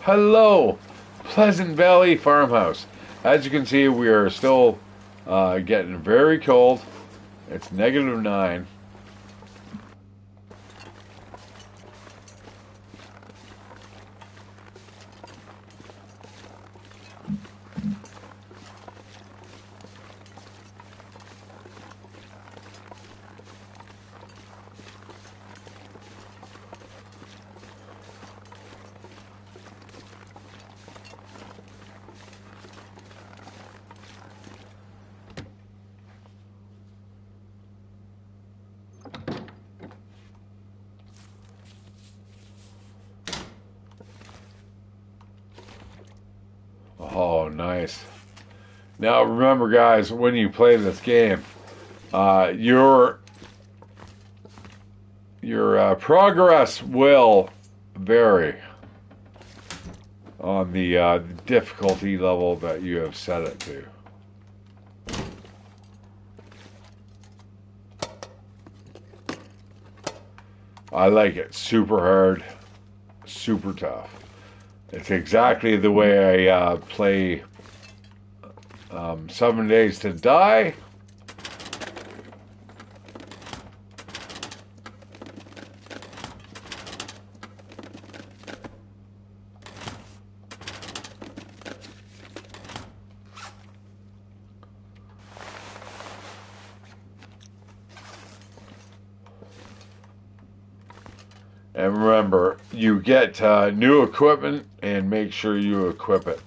Hello! Pleasant Valley Farmhouse. As you can see, we are still getting very cold. It's -9. Oh, nice. Now remember, guys, when you play this game, your progress will vary on the difficulty level that you have set it to. I like it super hard, super tough. It's exactly the way I play 7 Days to Die. And remember, you get new equipment and make sure you equip it.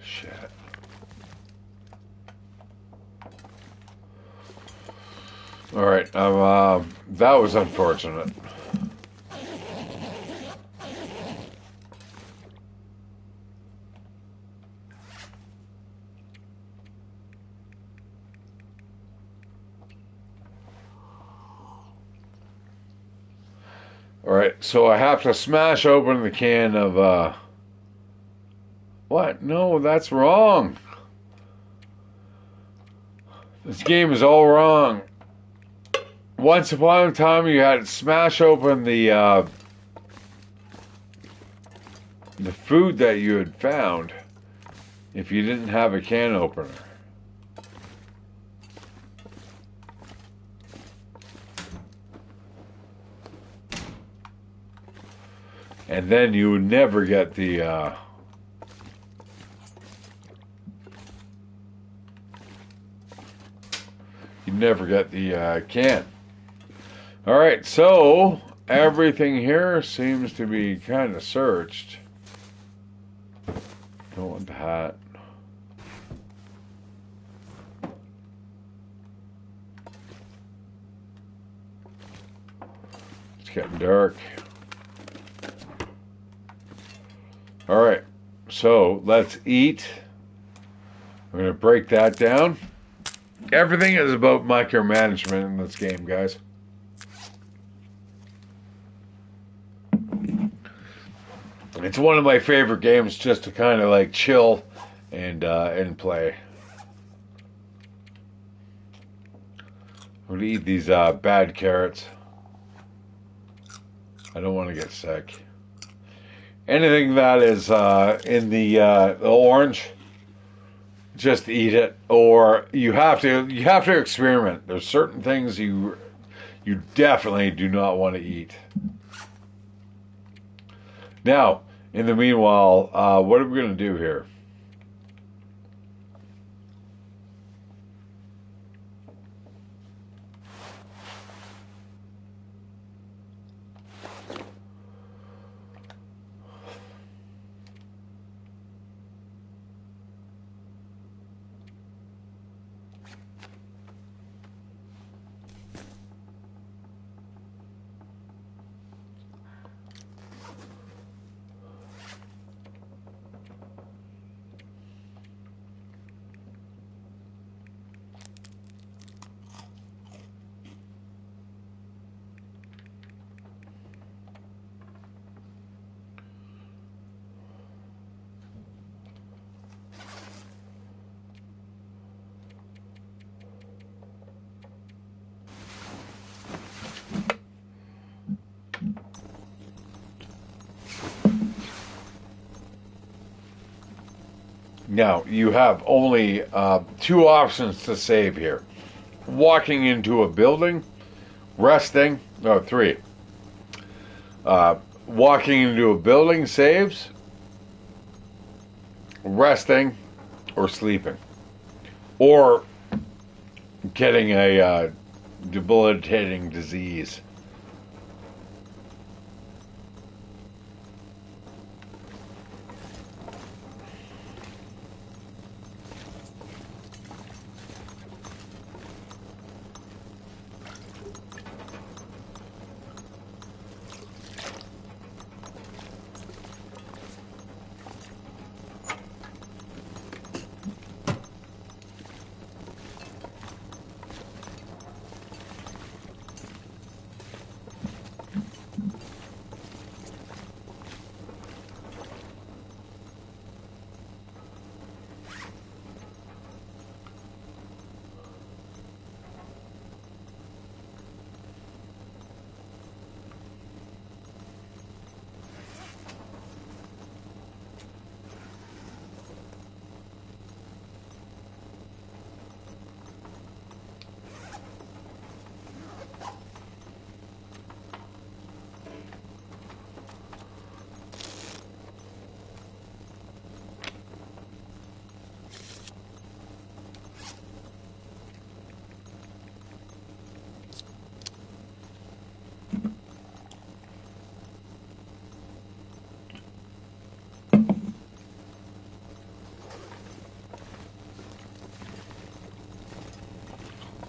Shit. All right, that was unfortunate. All right, so I have to smash open the can of, what? No, that's wrong. This game is all wrong. Once upon a time, you had to smash open the food that you had found if you didn't have a can opener. And then you would never get the can. All right, so everything here seems to be kind of searched. Don't want the hat. It's getting dark. All right, so let's eat. I'm going to break that down. Everything is about micromanagement in this game, guys. It's one of my favorite games just to kind of like chill and play. I'm going to eat these bad carrots. I don't want to get sick. anything that is the orange, just eat it. Or you have to experiment. There's certain things you definitely do not want to eat. Now, in the meanwhile, what are we going to do here? Now, you have only two options to save here. Walking into a building, resting, no, three. Walking into a building saves, resting, or sleeping. Or getting a debilitating disease.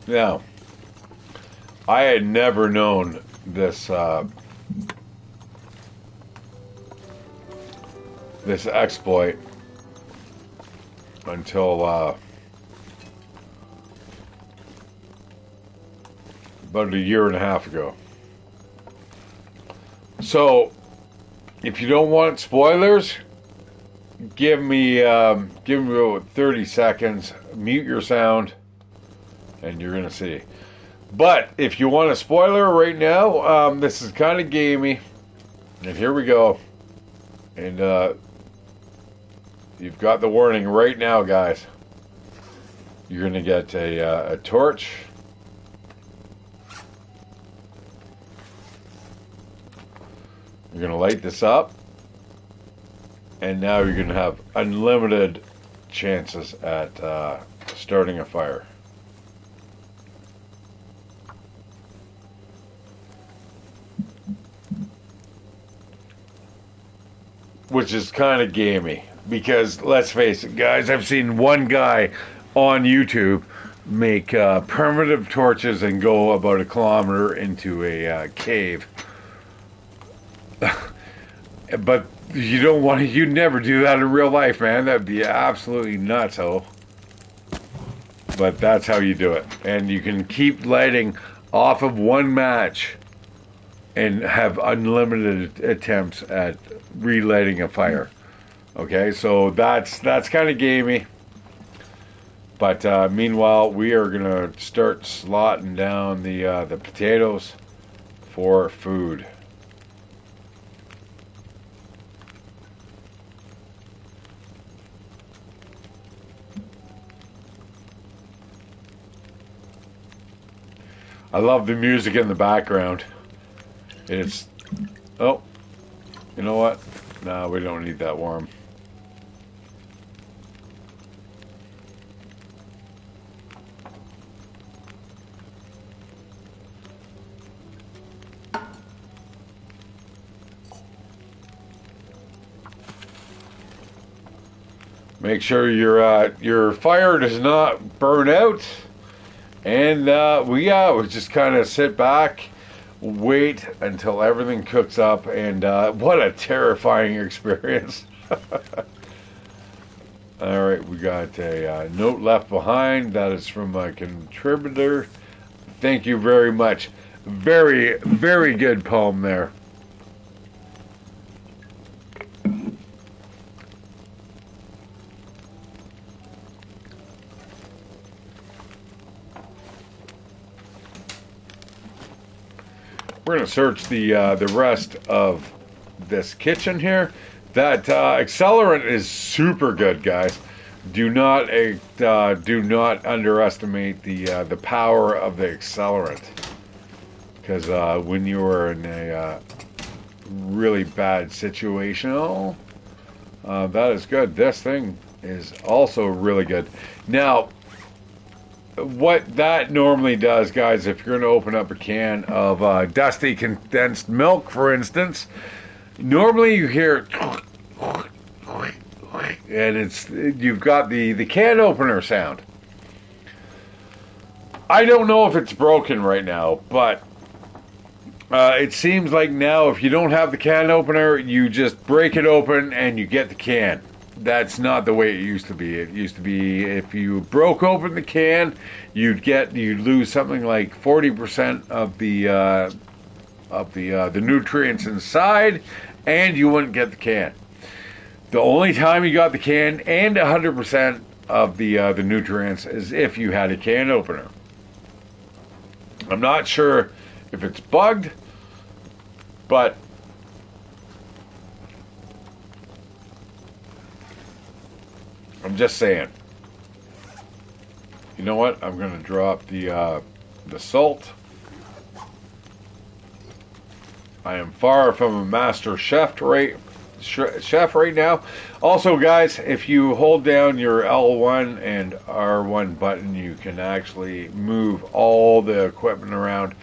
Now, I had never known this exploit until about a year and a half ago. So, if you don't want spoilers, give me about 30 seconds. Mute your sound, and you're gonna see. But if you want a spoiler right now, this is kind of gamey, and here we go. And you've got the warning right now, guys. You're gonna get a torch. You're gonna light this up, and now you're gonna have unlimited chances at starting a fire. Which is kind of gamey, because let's face it, guys, I've seen one guy on YouTube make primitive torches and go about a kilometer into a cave. But you don't want to, you'd never do that in real life, man. That'd be absolutely nutso. But that's how you do it. And you can keep lighting off of one match and have unlimited attempts at relighting a fire. Okay, so that's kind of gamey. But meanwhile, we are gonna start slotting down the potatoes for food. I love the music in the background. It's, oh, you know what? No, we don't need that worm. Make sure your fire does not burn out, and we just kind of sit back, wait until everything cooks up, and what a terrifying experience! All right, we got a note left behind. That is from my contributor. Thank you very much. Very, very good poem there. We're going to search the rest of this kitchen here. That accelerant is super good, guys. Do not underestimate the power of the accelerant, because when you are in a really bad situation, that is good. This thing is also really good. Now, what that normally does, guys, if you're going to open up a can of dusty condensed milk, for instance, normally you hear, and you've got the can opener sound. I don't know if it's broken right now, but it seems like now if you don't have the can opener, you just break it open and you get the can. That's not the way it used to be. It used to be if you broke open the can, you'd lose something like 40% of the nutrients inside, and you wouldn't get the can. The only time you got the can and 100% of the nutrients is if you had a can opener. I'm not sure if it's bugged, but I'm just saying. You know what? I'm going to drop the salt. I am far from a master chef right now. Also, guys, if you hold down your L1 and R1 button, you can actually move all the equipment around.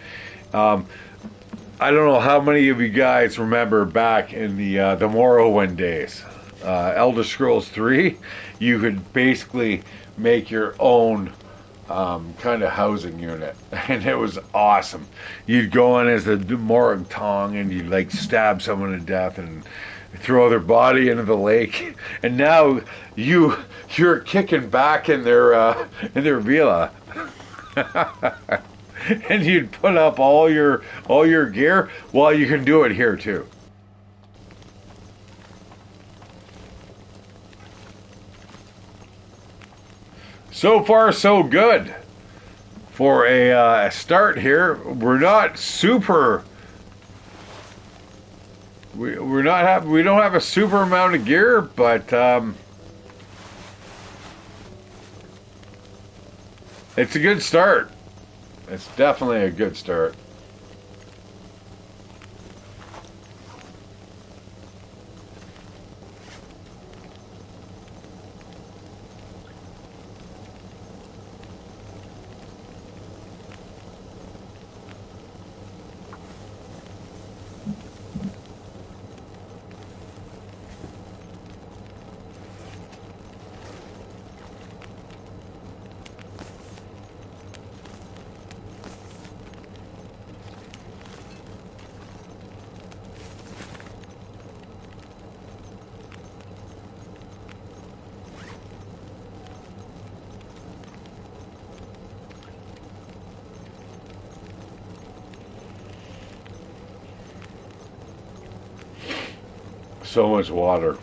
I don't know how many of you guys remember back in the Morrowind days. Elder Scrolls 3, you could basically make your own kind of housing unit, and it was awesome. You'd go in as the Morag Tong, and you'd like stab someone to death and throw their body into the lake, and now you're kicking back in their villa. And you'd put up all your gear. Well, you can do it here too. So far, so good for a start here. We're not super. We don't have a super amount of gear, but it's a good start. It's definitely a good start. So much water.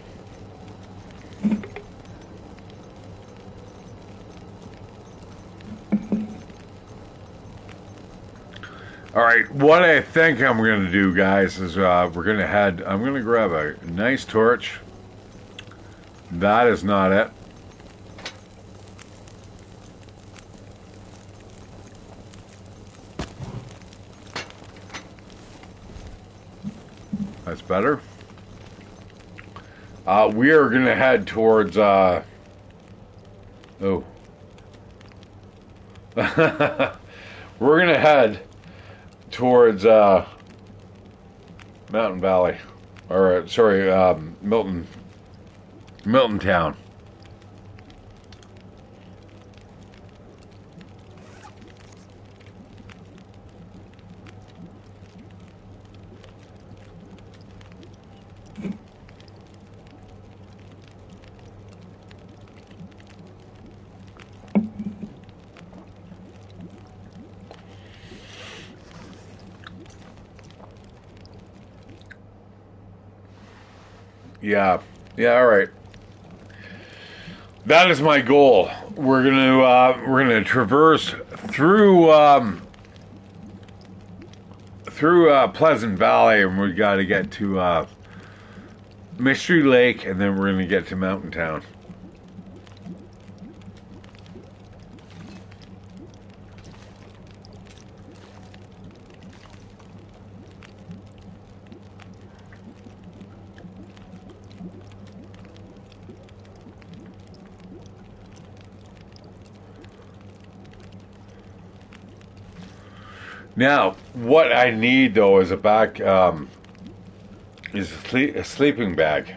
All right, what I think I'm going to do, guys, is I'm going to grab a nice torch. That is not it. That's better. We are going to head towards... oh. We're going to head towards Mountain Valley. Or, sorry, Milton Town. Yeah, all right. That is my goal. We're gonna traverse through Pleasant Valley, and we got to get to Mystery Lake, and then we're gonna get to Mountain Town. Now, what I need though is a sleeping bag.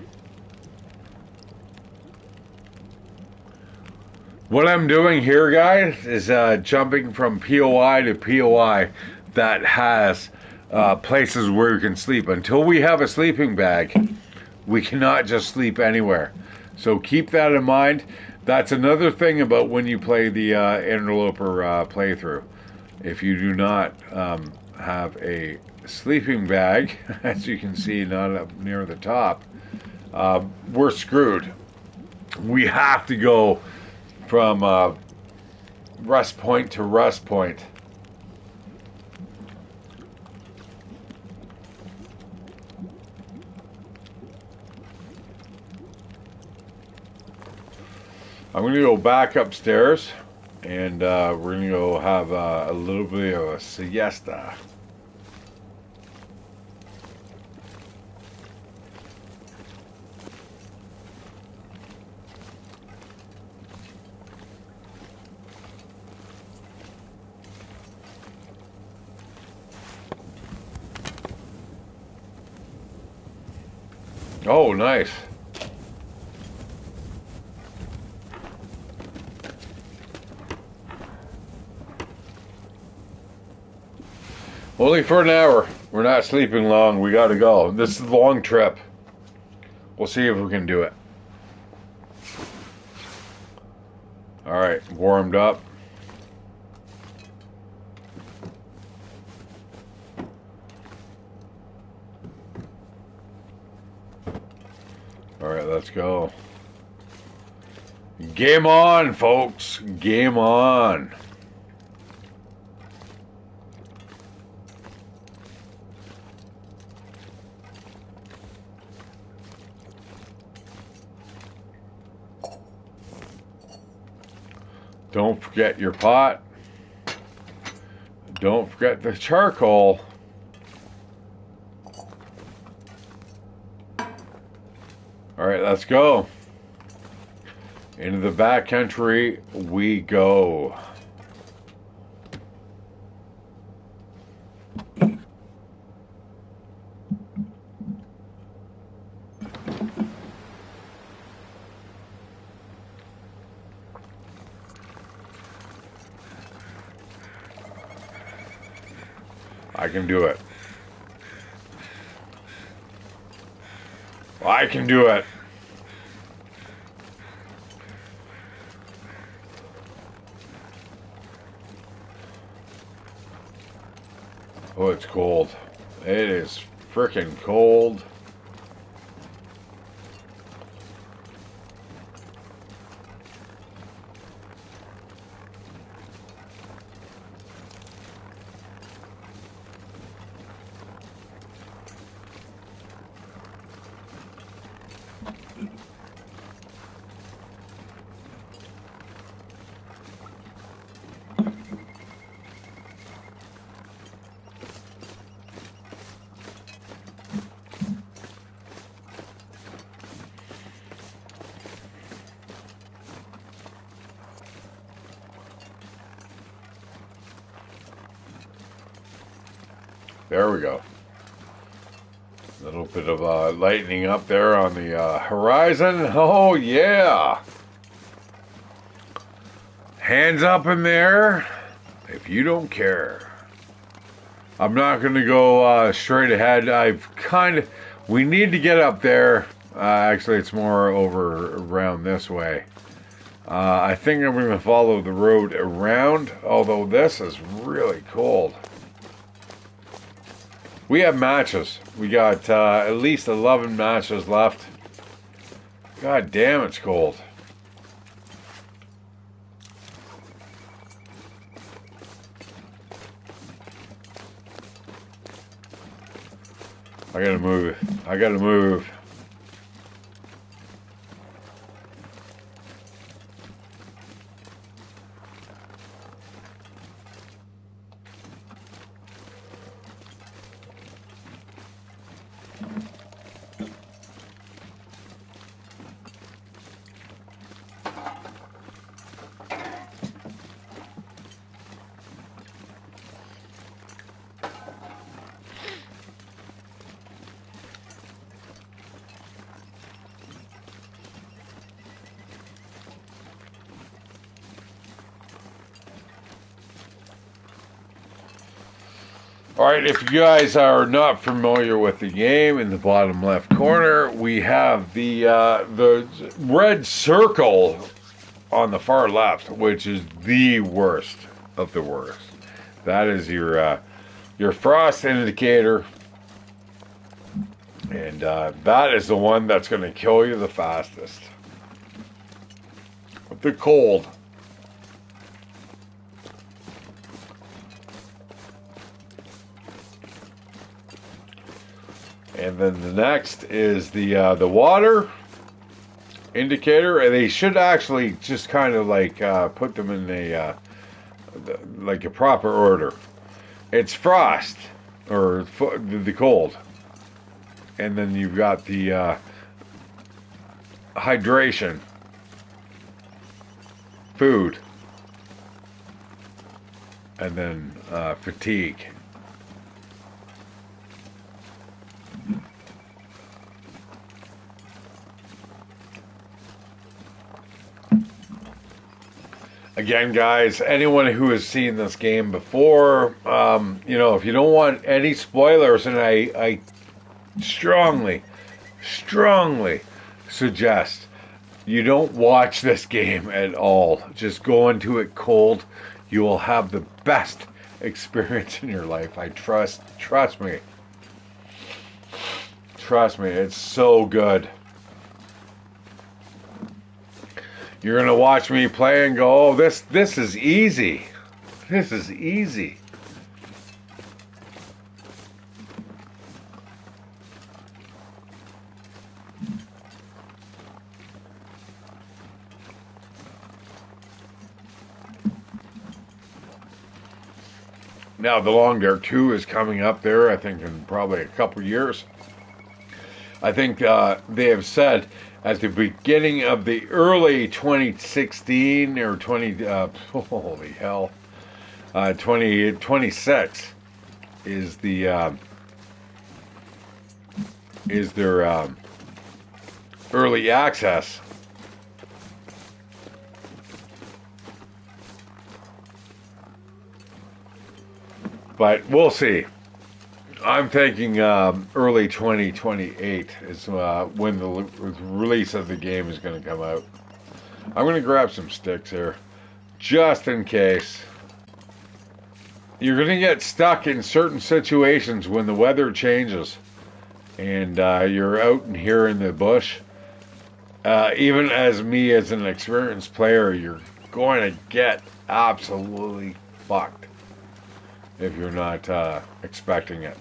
What I'm doing here, guys, is jumping from POI to POI that has places where you can sleep. Until we have a sleeping bag, we cannot just sleep anywhere. So keep that in mind. That's another thing about when you play the Interloper playthrough. If you do not have a sleeping bag, as you can see, not up near the top, we're screwed. We have to go from rest point to rest point. I'm going to go back upstairs, and we're going to go have a little bit of a siesta. Oh, nice. Only for an hour. We're not sleeping long. We got to go. This is a long trip. We'll see if we can do it. All right, warmed up. All right, let's go. Game on, folks. Game on. Don't forget your pot. Don't forget the charcoal. All right, let's go. Into the backcountry we go. I can do it. I can do it. Oh, it's cold. It is freaking cold. There we go. A little bit of lightening up there on the horizon. Oh, yeah. Hands up in there if you don't care. I'm not going to go straight ahead. We need to get up there. Actually, it's more over around this way. I think I'm going to follow the road around, although this is really cold. We have matches. We got at least 11 matches left. God damn, it's cold. I gotta move. I gotta move. Alright, if you guys are not familiar with the game, in the bottom left corner, we have the red circle on the far left, which is the worst of the worst. That is your frost indicator, and that is the one that's going to kill you the fastest. The cold. And then the next is the water indicator, and they should actually just kind of like put them in like a proper order. It's frost or the cold, and then you've got the hydration, food, and then fatigue. Again, guys, anyone who has seen this game before, if you don't want any spoilers, and I strongly suggest you don't watch this game at all. Just go into it cold. You will have the best experience in your life. I trust me. Trust me, it's so good. You're going to watch me play and go, oh, this is easy. This is easy. Now, the Long Dark 2 is coming up there, I think, in probably a couple years. I think they have said at the beginning of the early 2016 or 2026 is their early access. But we'll see. I'm thinking early 2028 is when the release of the game is going to come out. I'm going to grab some sticks here, just in case. You're going to get stuck in certain situations when the weather changes, and you're out in here in the bush. Even as me, as an experienced player, you're going to get absolutely fucked if you're not expecting it.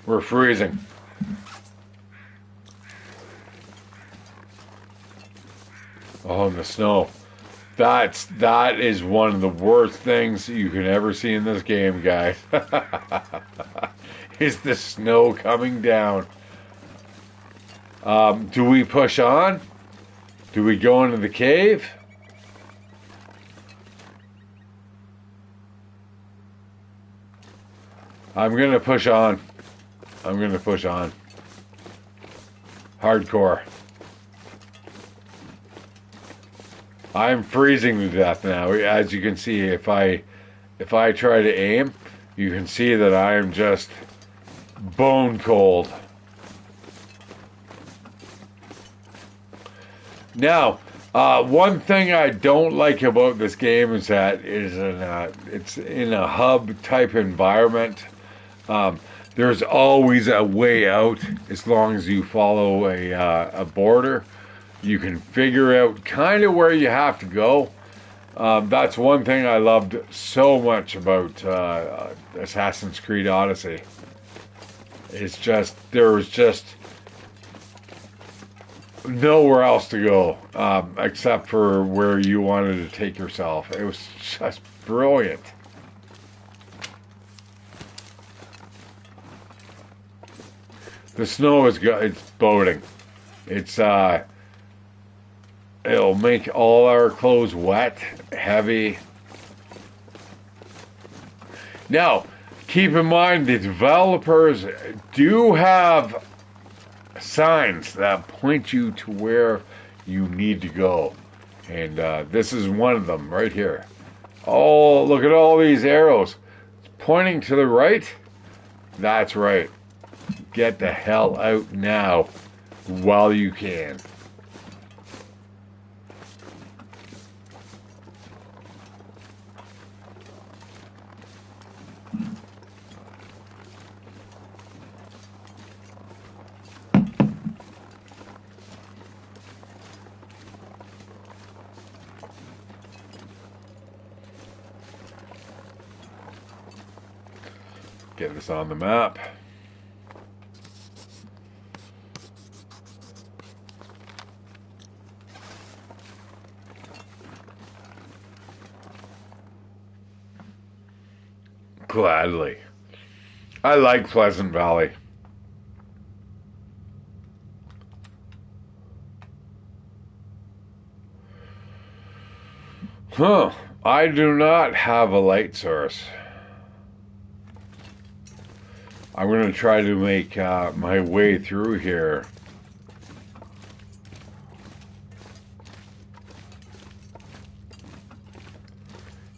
We're freezing. Oh, and the snow. That is one of the worst things you can ever see in this game, guys. is the snow coming down. Do we push on? Do we go into the cave? I'm going to push on. I'm going to push on. Hardcore. I'm freezing to death now. As you can see, if I try to aim, you can see that I am just bone cold. Now, one thing I don't like about this game is that it's in a hub type environment. There's always a way out as long as you follow a border. You can figure out kind of where you have to go. That's one thing I loved so much about Assassin's Creed Odyssey. It's just, there was just nowhere else to go except for where you wanted to take yourself. It was just brilliant. The snow is good. It's boating. It's it'll make all our clothes wet, heavy. Now, keep in mind the developers do have signs that point you to where you need to go. And this is one of them right here. Oh, look at all these arrows. It's pointing to the right. That's right. Get the hell out now while you can. Get this on the map. Gladly. I like Pleasant Valley. Huh. I do not have a light source. I'm going to try to make my way through here.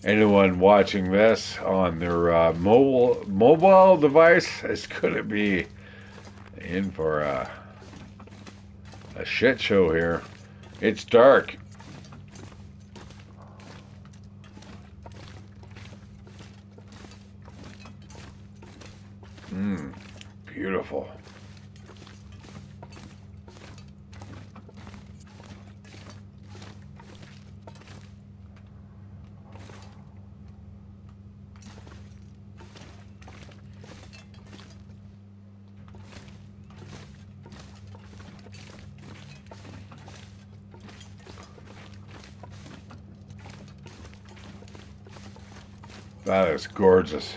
Anyone watching this on their mobile device is going to be in for a shit show here. It's dark. Beautiful. That is gorgeous.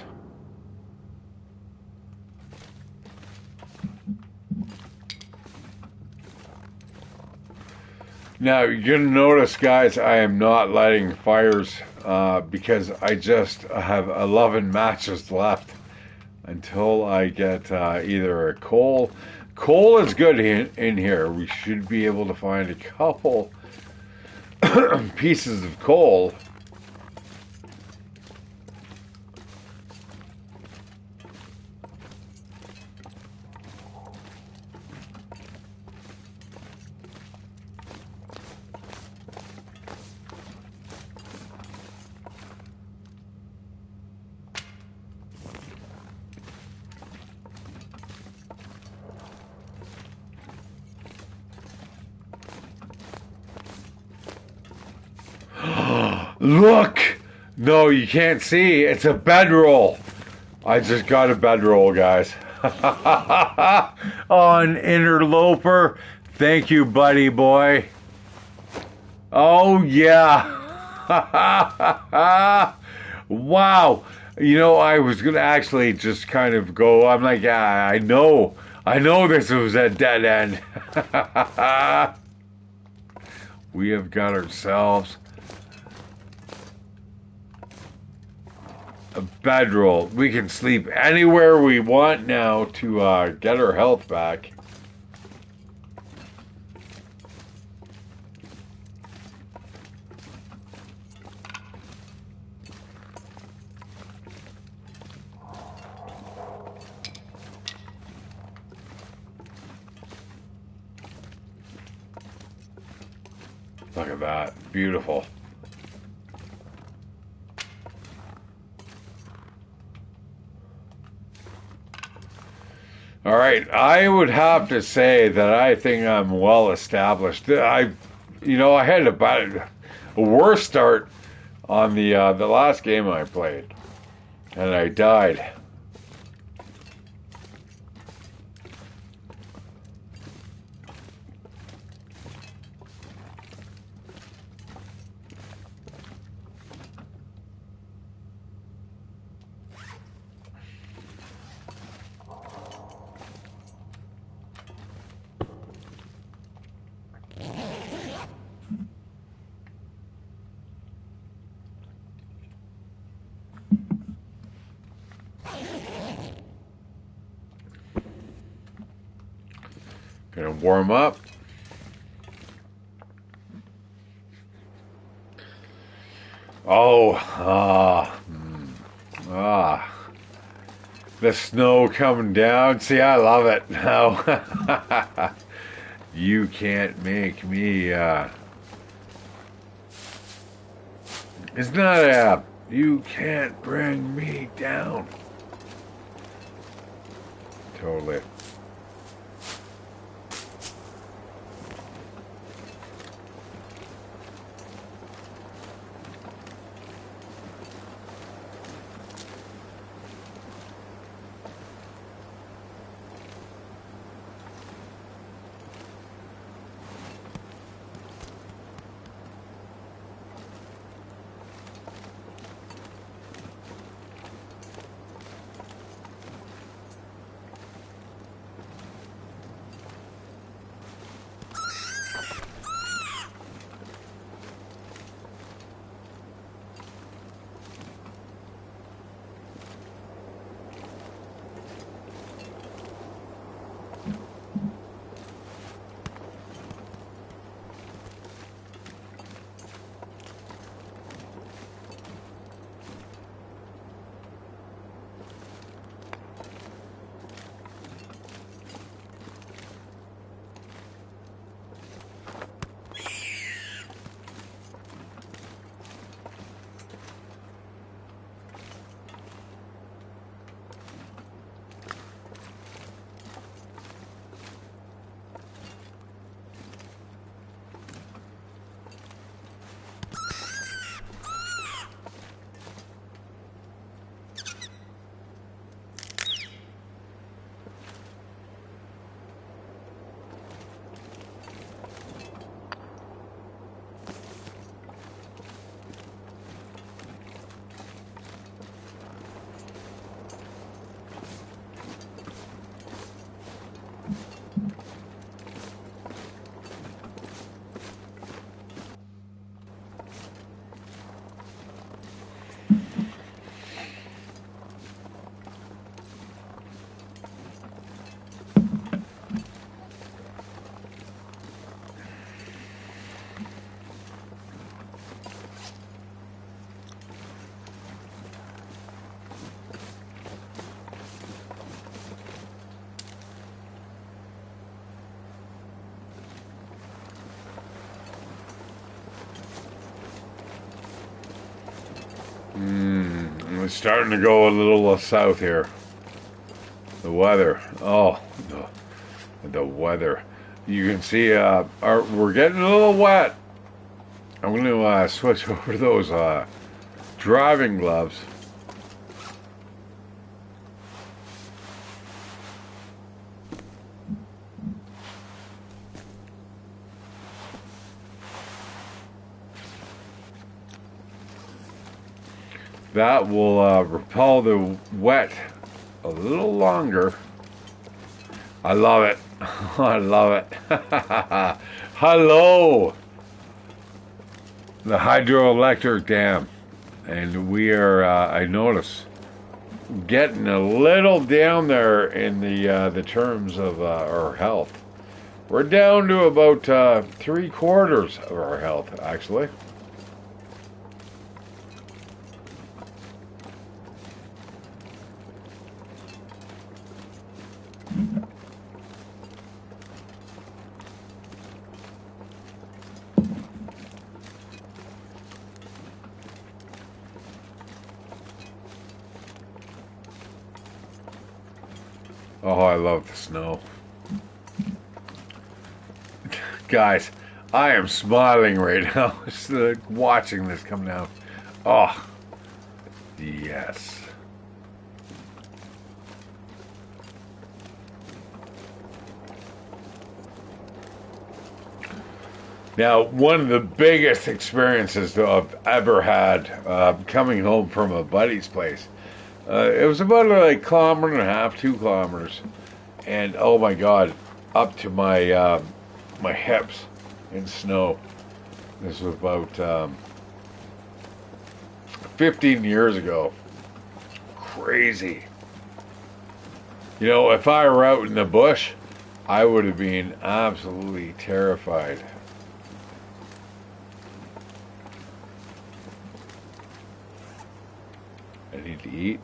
Now, you're going to notice, guys, I am not lighting fires because I just have 11 matches left until I get either a coal. Coal is good in here. We should be able to find a couple pieces of coal. Look! No, you can't see. It's a bedroll. I just got a bedroll, guys. On Interloper. Thank you, buddy boy. Oh, yeah. Wow. You know, I was gonna actually just kind of go. I'm like, yeah, I know this was a dead end. We have got ourselves a bedroll. We can sleep anywhere we want now to get our health back. Look at that. Beautiful. All right, I would have to say that I think I'm well established. I had about a worse start on the last game I played, and I died. Gonna warm up. Oh, the snow coming down. See, I love it now. You can't make me. It's not a. You can't bring me down. Totally. It's starting to go a little south here. The weather. Oh, the weather. You can see we're getting a little wet. I'm going to switch over to those driving gloves. That will repel the wet a little longer. I love it. I love it. Hello, the hydroelectric dam. And we are, I notice, getting a little down there in the terms of our health. We're down to about 3/4 of our health, actually. Oh, I love the snow. Guys, I am smiling right now just watching this come down. Oh, yes. Now, one of the biggest experiences that I've ever had coming home from a buddy's place. It was about like 1.5 kilometers, 2 kilometers, and oh my God, up to my my hips in snow. This was about 15 years ago. Crazy. You know, if I were out in the bush, I would have been absolutely terrified. I need to eat.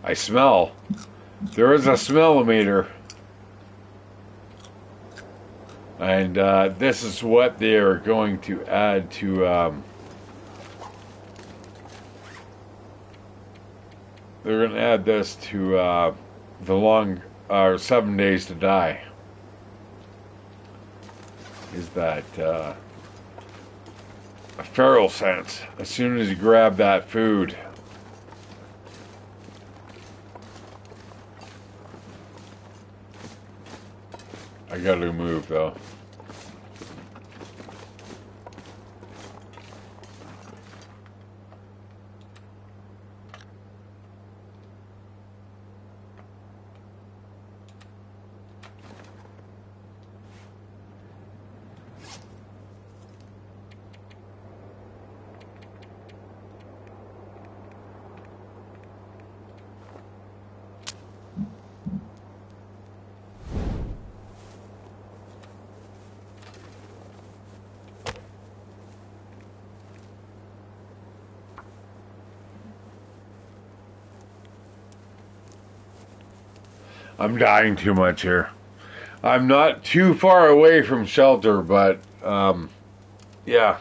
I smell. There is a smellometer. And this is what they are going to add to they're going to add this to the long 7 days to die. Is that a feral sense? As soon as you grab that food. I gotta move though. I'm dying too much here. I'm not too far away from shelter, but yeah.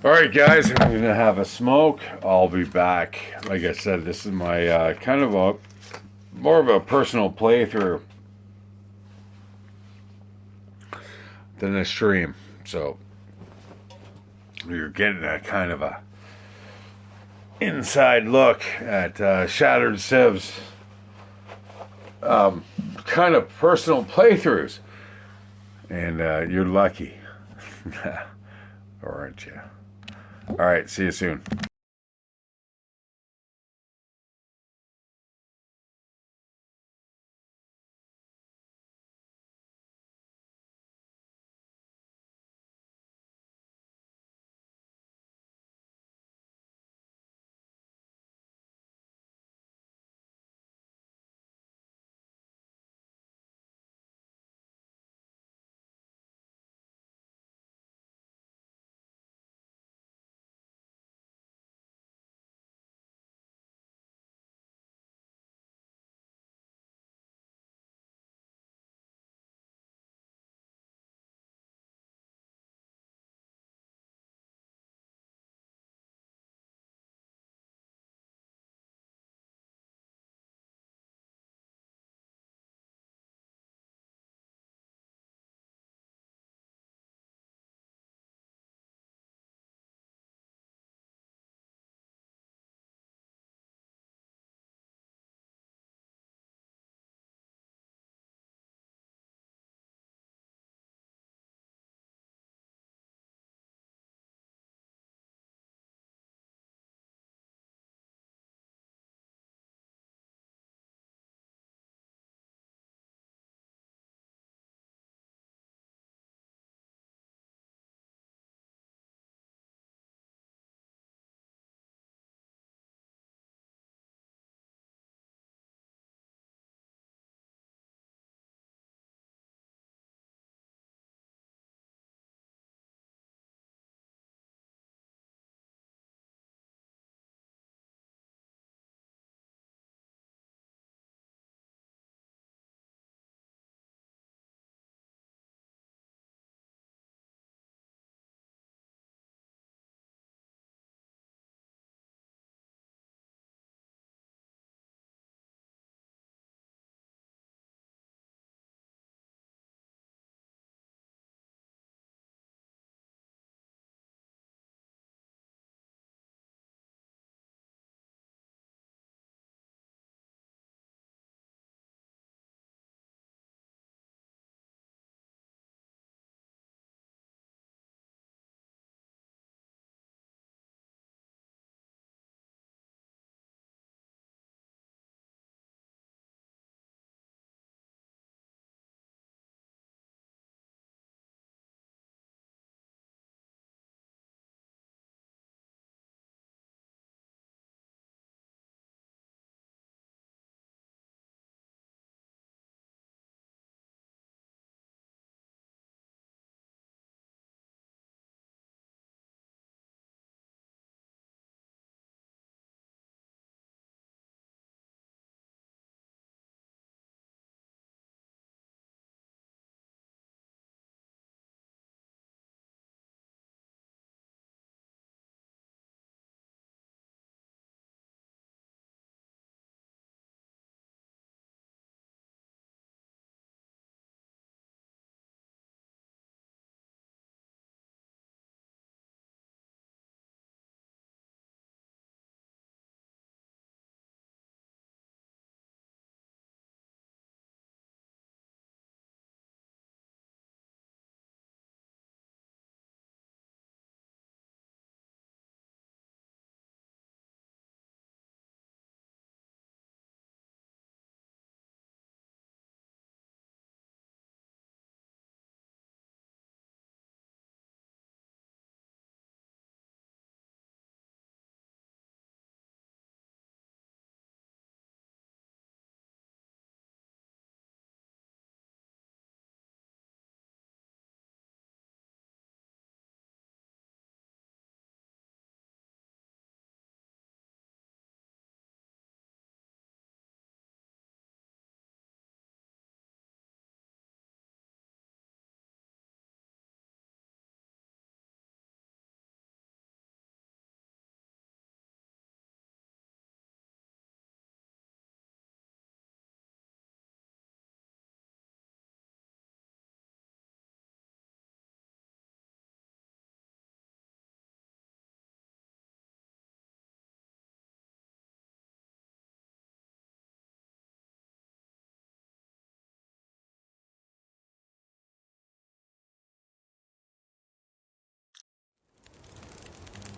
All right, guys, I'm gonna have a smoke. I'll be back. Like I said, this is my kind of a more of a personal playthrough than a stream. So you're getting a kind of a inside look at Shattered Civ's kind of personal playthroughs, and you're lucky, aren't you? All right, see you soon.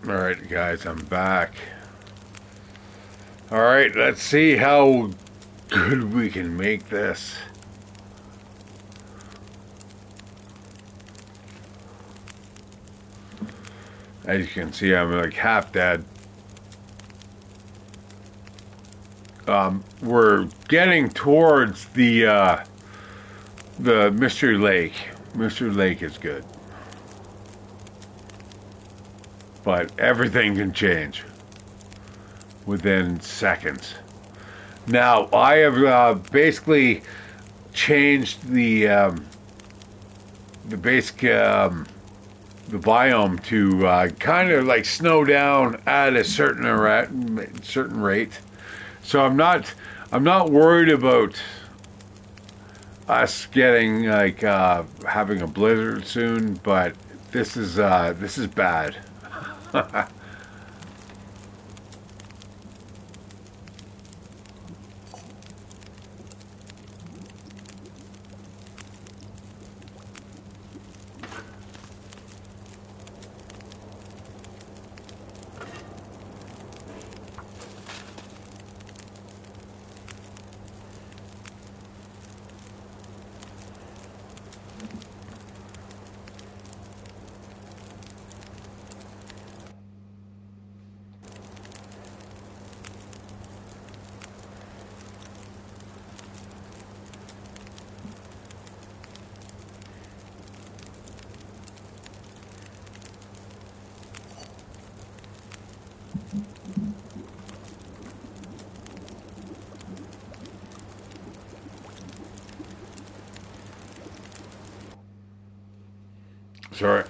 Alright guys, I'm back. Alright, let's see how good we can make this. As you can see, I'm like half dead. We're getting towards the Mystery Lake. Mystery Lake is good. But everything can change within seconds. Now, I have basically changed the basic the biome to kind of like snow down at a certain rate. So I'm not worried about us getting like having a blizzard soon, but this is bad. Sorry.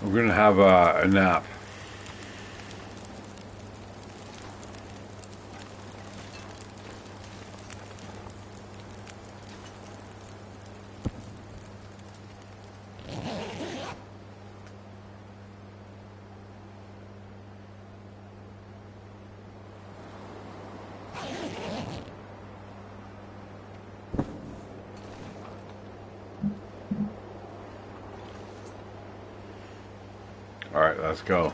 We're gonna have a nap. All right, let's go.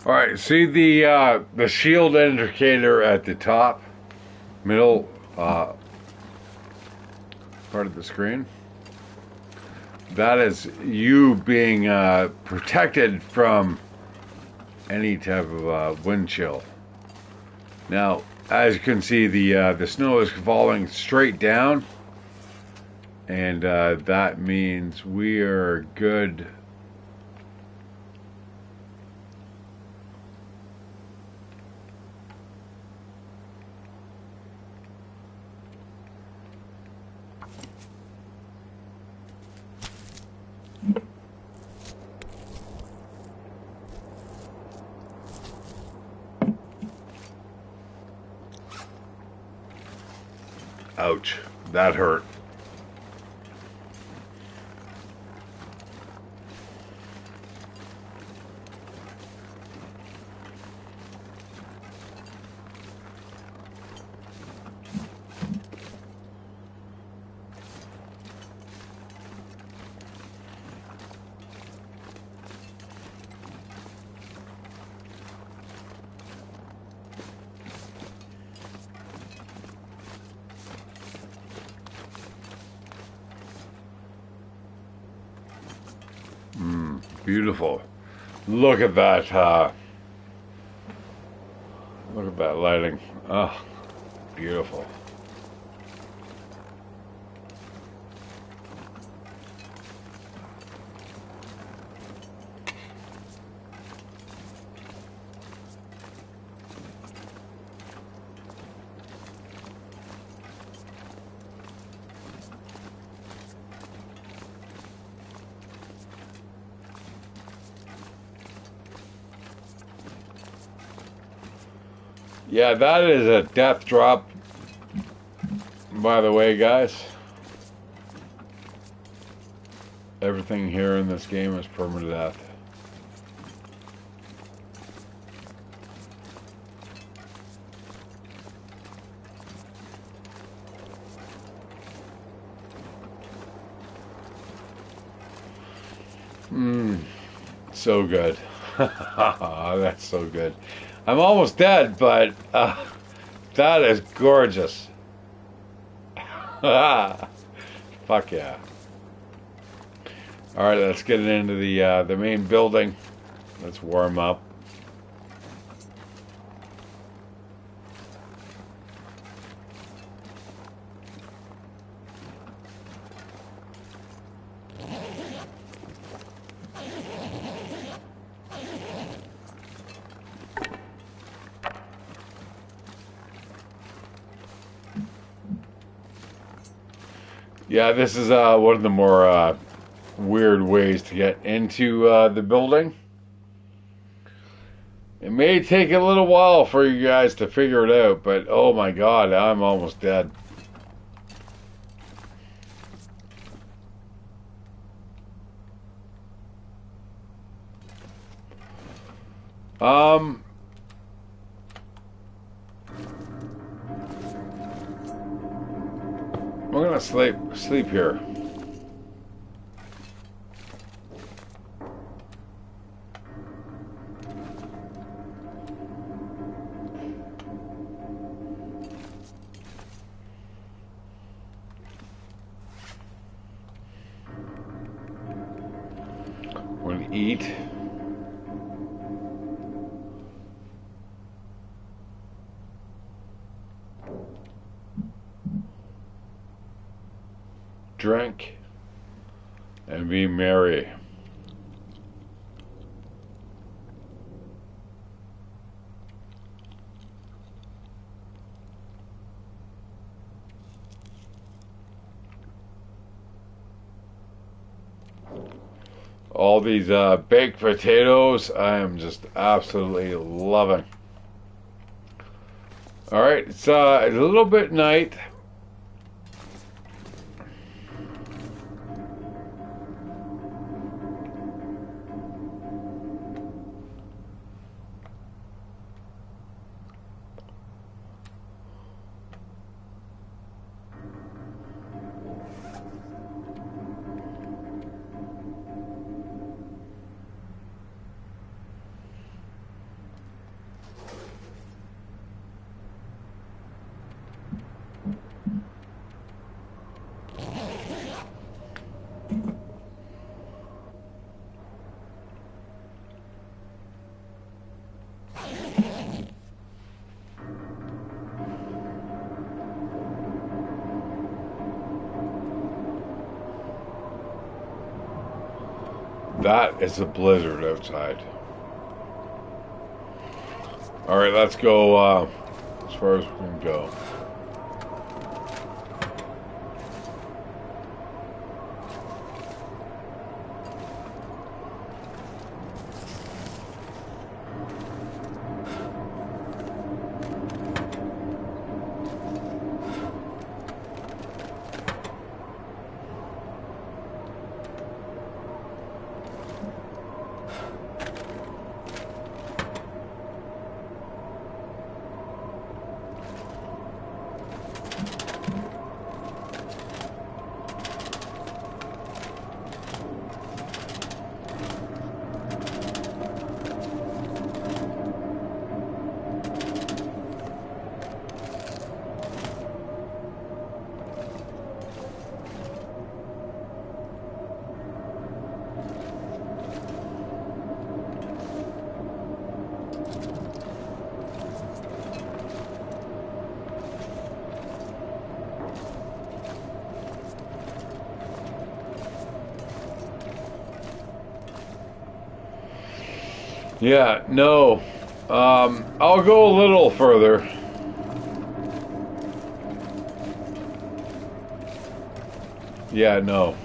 All right, see the shield indicator at the top, middle part of the screen? That is you being protected from any type of wind chill. Now, As you can see, the snow is falling straight down, and that means we are good. Ouch, that hurt. Beautiful. Look at that. Look at that lighting. Oh, beautiful. Yeah, that is a death drop, by the way, guys. Everything here in this game is permanent death. So good. That's so good. I'm almost dead, but that is gorgeous. Fuck yeah. Alright, let's get into the main building. Let's warm up. Yeah, this is one of the more weird ways to get into the building. It may take a little while for you guys to figure it out, but oh my god, I'm almost dead. I'm gonna sleep here. I'm gonna eat. Drink. And be merry. All these baked potatoes, I am just absolutely loving. All right, it's a little bit night. That is a blizzard outside. Alright, let's go as far as we can go. Yeah, no. I'll go a little further. Yeah, no.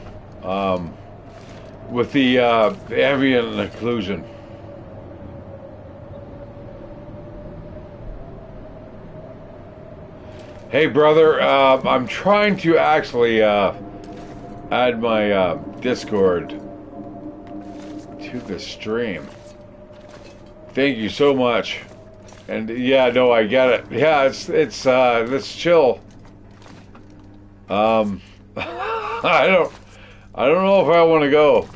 With the ambient occlusion. Hey, brother, I'm trying to actually add my Discord to the stream. Thank you so much. And yeah, no, I get it. Yeah, it's let's chill. I don't know if I want to go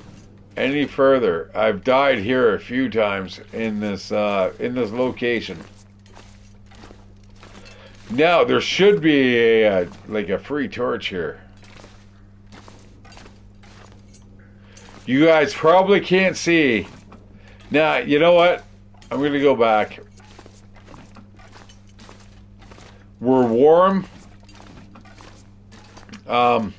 any further. I've died here a few times in this location. Now there should be a like a free torch here. You guys probably can't see. Now, you know what? I'm going to go back. We're warm. Oh,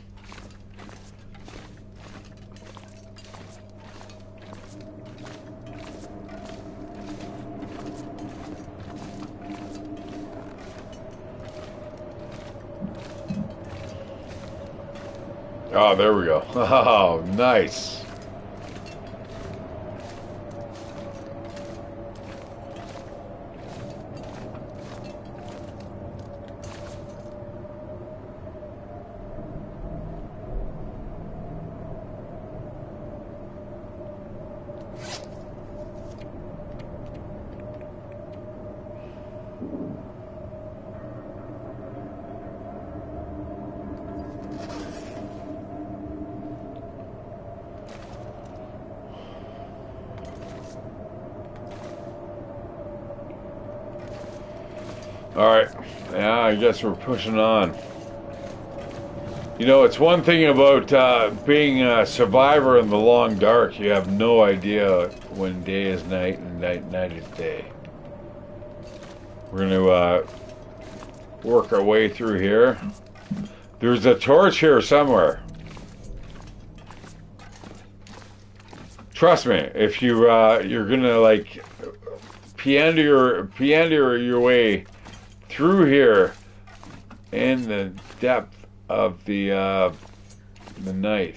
there we go. Oh, nice. Alright, yeah, I guess we're pushing on. You know, it's one thing about being a survivor in the long dark. You have no idea when day is night and night is day. We're going to work our way through here. There's a torch here somewhere. Trust me, if you you're gonna like peander your way through here in the depth of the night.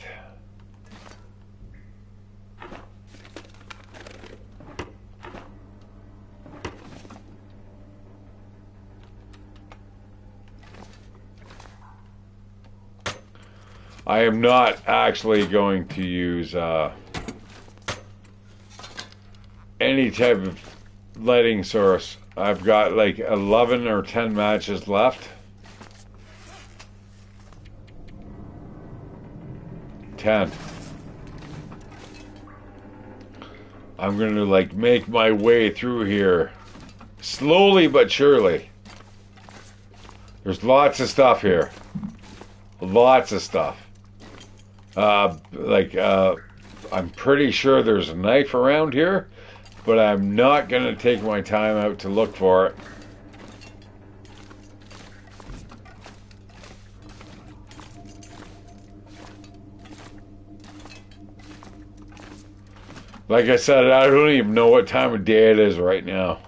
I am not actually going to use any type of lighting source. I've got like 11 or 10 matches left. 10. I'm going to like make my way through here slowly but surely. There's lots of stuff here. Lots of stuff. I'm pretty sure there's a knife around here, but I'm not going to take my time out to look for it. Like I said, I don't even know what time of day it is right now.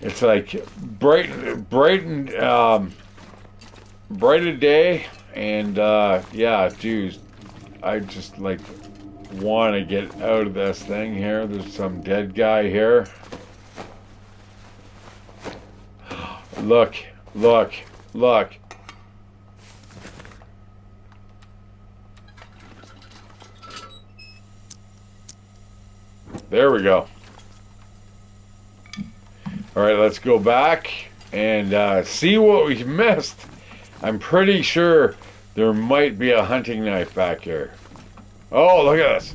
It's like bright a day, and yeah, dude, I just like want to get out of this thing here. There's some dead guy here. Look, look, look. There we go. All right, let's go back and see what we missed. I'm pretty sure there might be a hunting knife back here. Oh, look at this.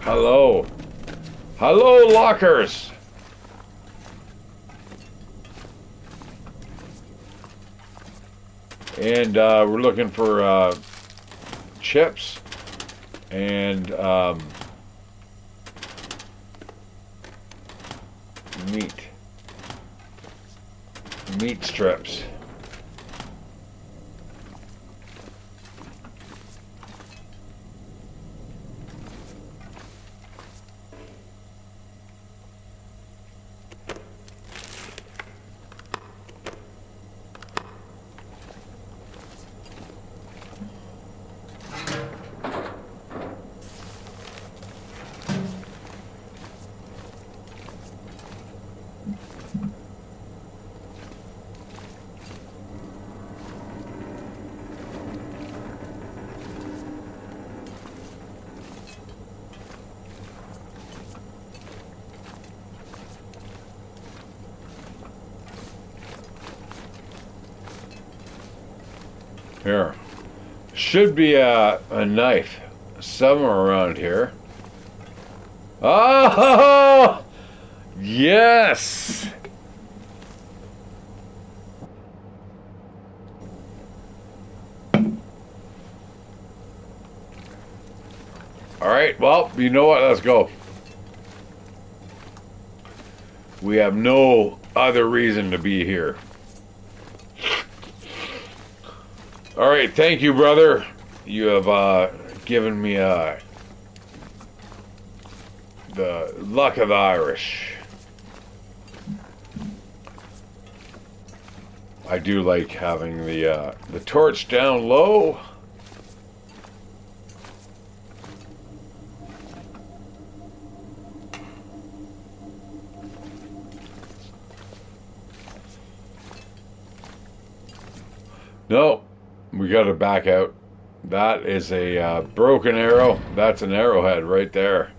Hello. Hello, lockers. And we're looking for chips and meat strips. Here. Should be a knife somewhere around here. Oh! Yes! Alright, well, you know what? Let's go. We have no other reason to be here. All right, thank you, brother. You have given me the luck of the Irish. I do like having the torch down low. No. We got to back out. That is a broken arrow. That's an arrowhead right there.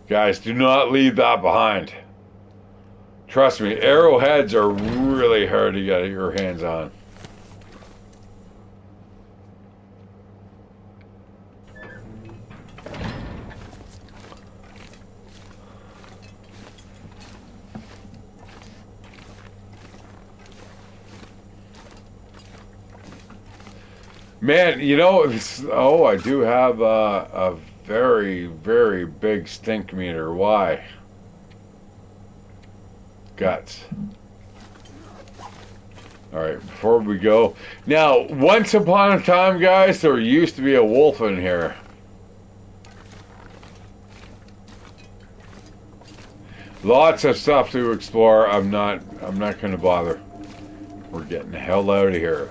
Guys, do not leave that behind. Trust me, arrowheads are really hard to get your hands on. Man, you know, oh, I do have a very, very big stink meter. Why? Guts. Alright, before we go. Now, once upon a time, guys, there used to be a wolf in here. Lots of stuff to explore. I'm not going to bother. We're getting the hell out of here.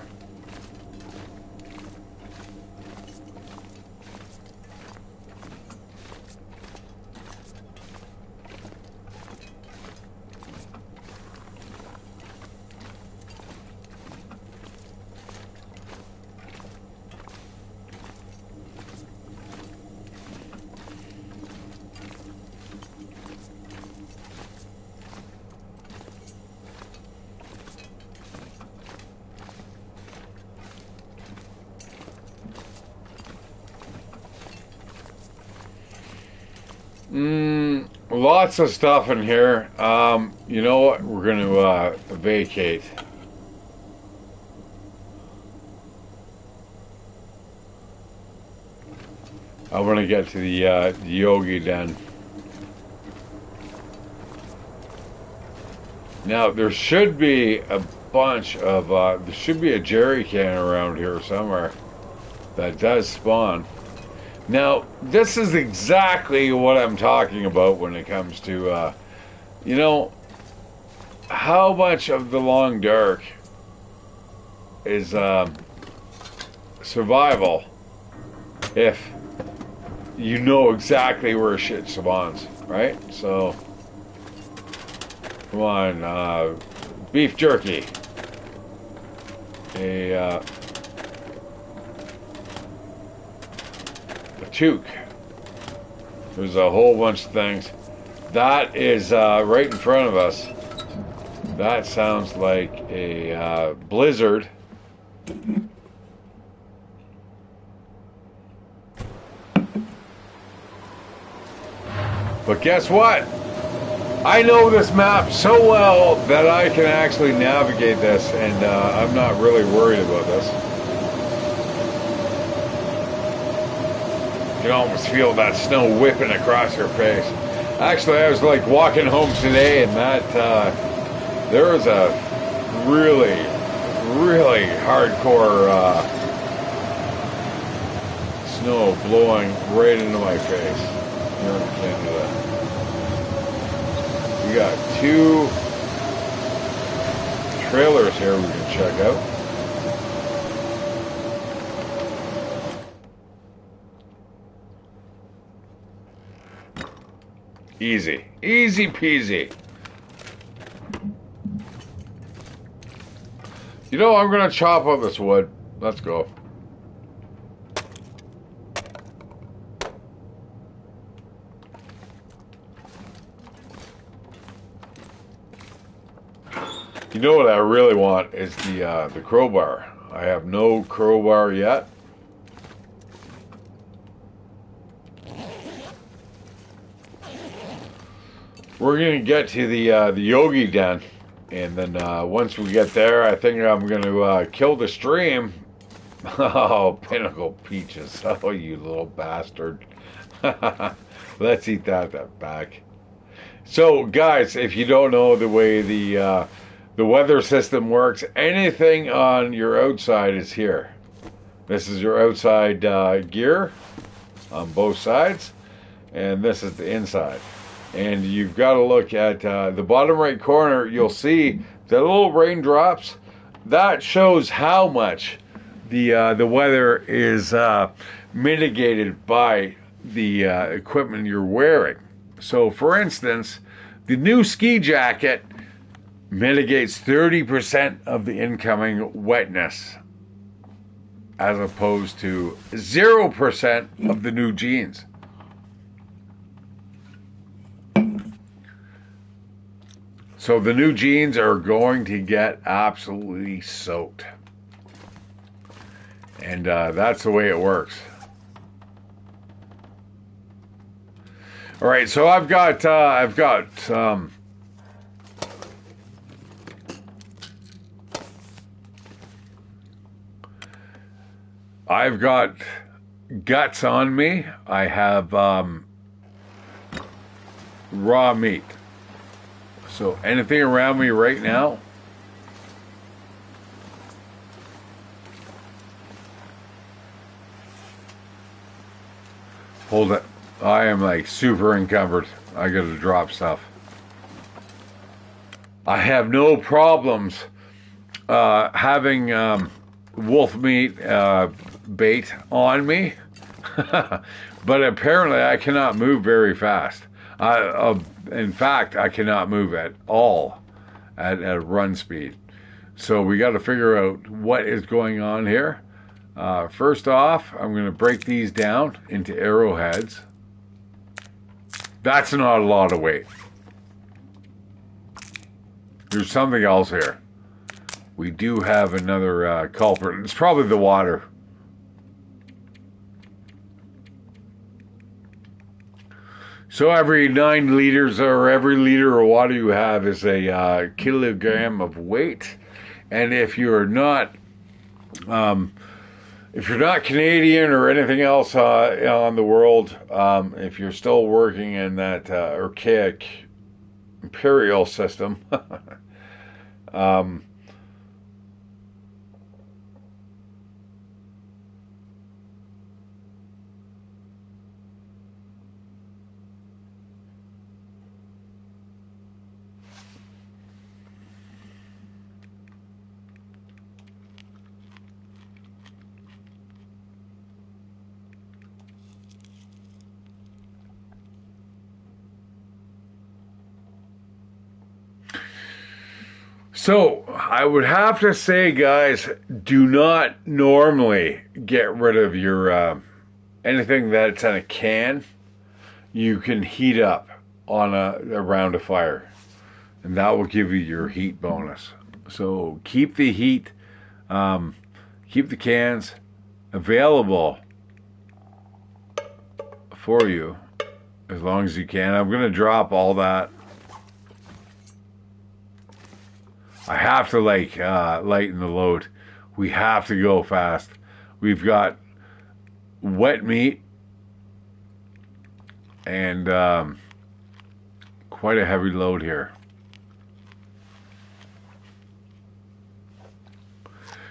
Lots of stuff in here. You know what? We're going to vacate. I want to get to the yogi den. Now, there should be a bunch of, there should be a jerry can around here somewhere. that does spawn. Now, this is exactly what I'm talking about when it comes to, you know, how much of the long dark is survival if you know exactly where shit spawns, right? So, come on, beef jerky, a toque. There's a whole bunch of things. That is right in front of us. That sounds like a blizzard. But guess what? I know this map so well that I can actually navigate this, and I'm not really worried about this. You can almost feel that snow whipping across your face. Actually, I was like walking home today, and that there was a really, really hardcore snow blowing right into my face here in Canada. We got 2 trailers here we can check out. Easy. Easy peasy. You know, I'm going to chop up this wood. Let's go. You know what I really want is the crowbar. I have no crowbar yet. We're gonna get to the yogi den, and then once we get there, I think I'm gonna kill the stream. Oh, Pinnacle Peaches! Oh, you little bastard! Let's eat that back. So, guys, if you don't know the way the weather system works, anything on your outside is here. This is your outside gear on both sides, and this is the inside. And you've got to look at the bottom right corner. You'll see the little raindrops. That shows how much the weather is mitigated by the equipment you're wearing. So, for instance, the new ski jacket mitigates 30% of the incoming wetness, as opposed to 0% of the new jeans. So the new jeans are going to get absolutely soaked. And that's the way it works. All right, so I've got guts on me. I have raw meat. So anything around me right now, hold it. I am like super encumbered. I gotta drop stuff. I have no problems having wolf meat bait on me, but apparently I cannot move very fast. In fact, I cannot move at all at run speed. So we got to figure out what is going on here. First off, I'm going to break these down into arrowheads. That's not a lot of weight. There's something else here. We do have another culprit. It's probably the water. So every 9 liters or every liter of water you have is a kilogram of weight. And if you're not Canadian or anything else on the world, if you're still working in that archaic imperial system, So I would have to say, guys, do not normally get rid of your anything that's in a can. You can heat up on around a fire, and that will give you your heat bonus. So keep the heat, keep the cans available for you as long as you can. I'm going to drop all that. I have to lighten the load. We have to go fast. We've got wet meat and quite a heavy load here.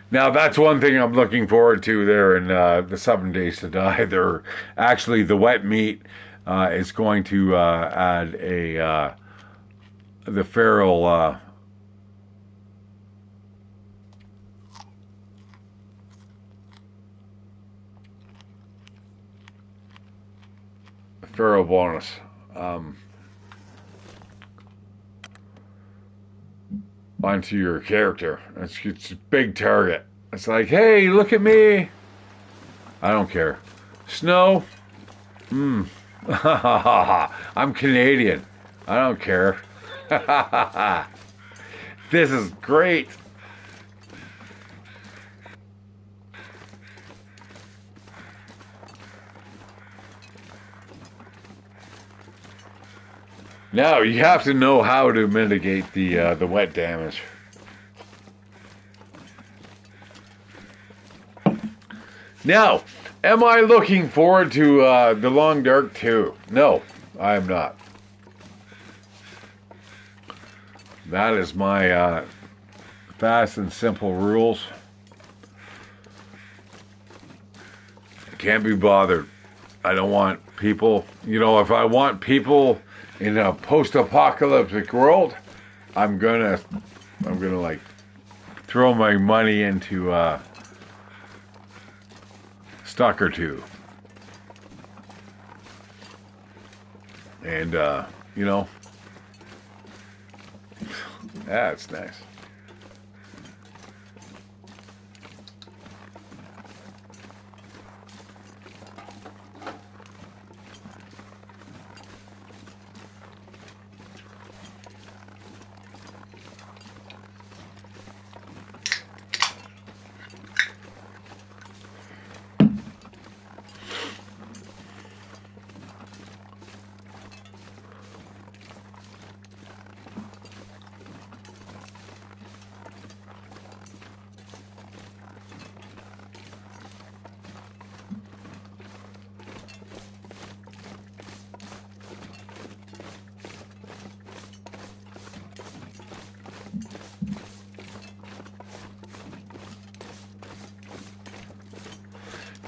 Now that's one thing I'm looking forward to there in the 7 Days to Die. They're actually the wet meat is going to add the feral bonus. Onto your character. It's a big target. It's like, hey, look at me. I don't care. Snow. I'm Canadian. I don't care. This is great. Now you have to know how to mitigate the wet damage. Now, am I looking forward to the Long Dark 2? No, I am not. That is my fast and simple rules. Can't be bothered. I don't want people. You know, if I want people in a post-apocalyptic world, I'm gonna like throw my money into Stalker 2, and you know, that's nice.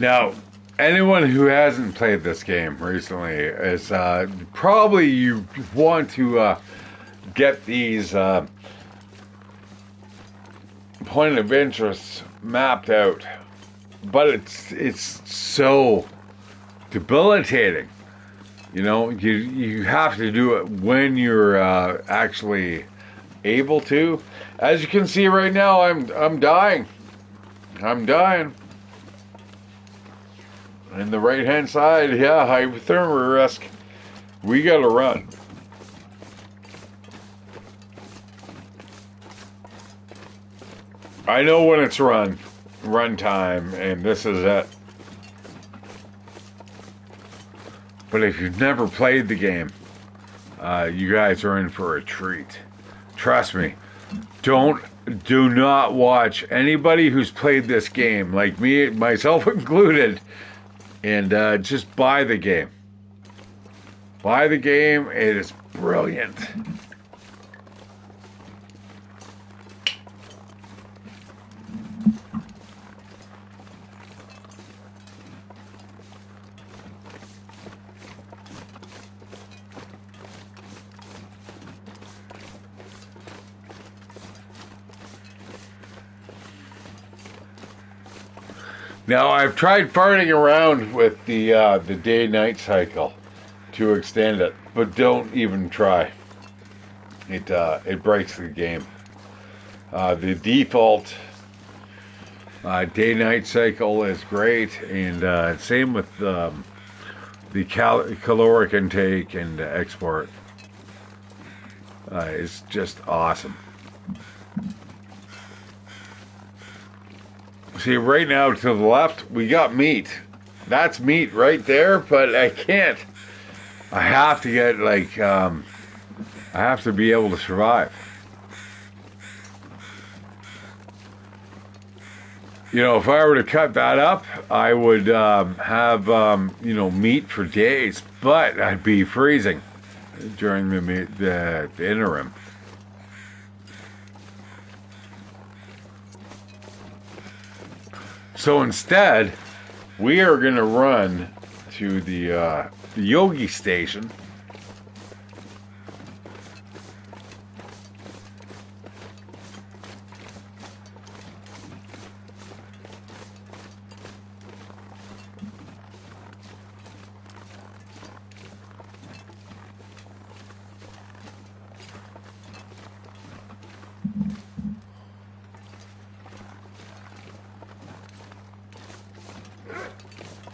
Now, anyone who hasn't played this game recently is probably you want to get these point of interest mapped out, but it's so debilitating. You know, you have to do it when you're actually able to. As you can see right now, I'm dying. I'm dying. And the right hand side, yeah, hypothermia risk. We gotta run. I know when it's run time, and this is it. But if you've never played the game, you guys are in for a treat. Trust me. Do not watch anybody who's played this game, like me, myself included, and just buy the game. Buy the game. It is brilliant. Now, I've tried farting around with the day-night cycle to extend it, but don't even try. It breaks the game. The default day-night cycle is great, and same with the caloric intake and export. It's just awesome. See, right now to the left, we got meat. That's meat right there, but I can't. I have to get, like, I have to be able to survive. You know, if I were to cut that up, I would have, you know, meat for days, but I'd be freezing during the interim. So instead, we are going to run to the Yogi station.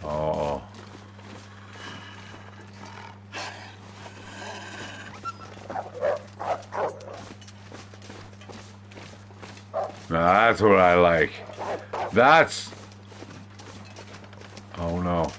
Oh. Now that's what I like. That's... Oh no.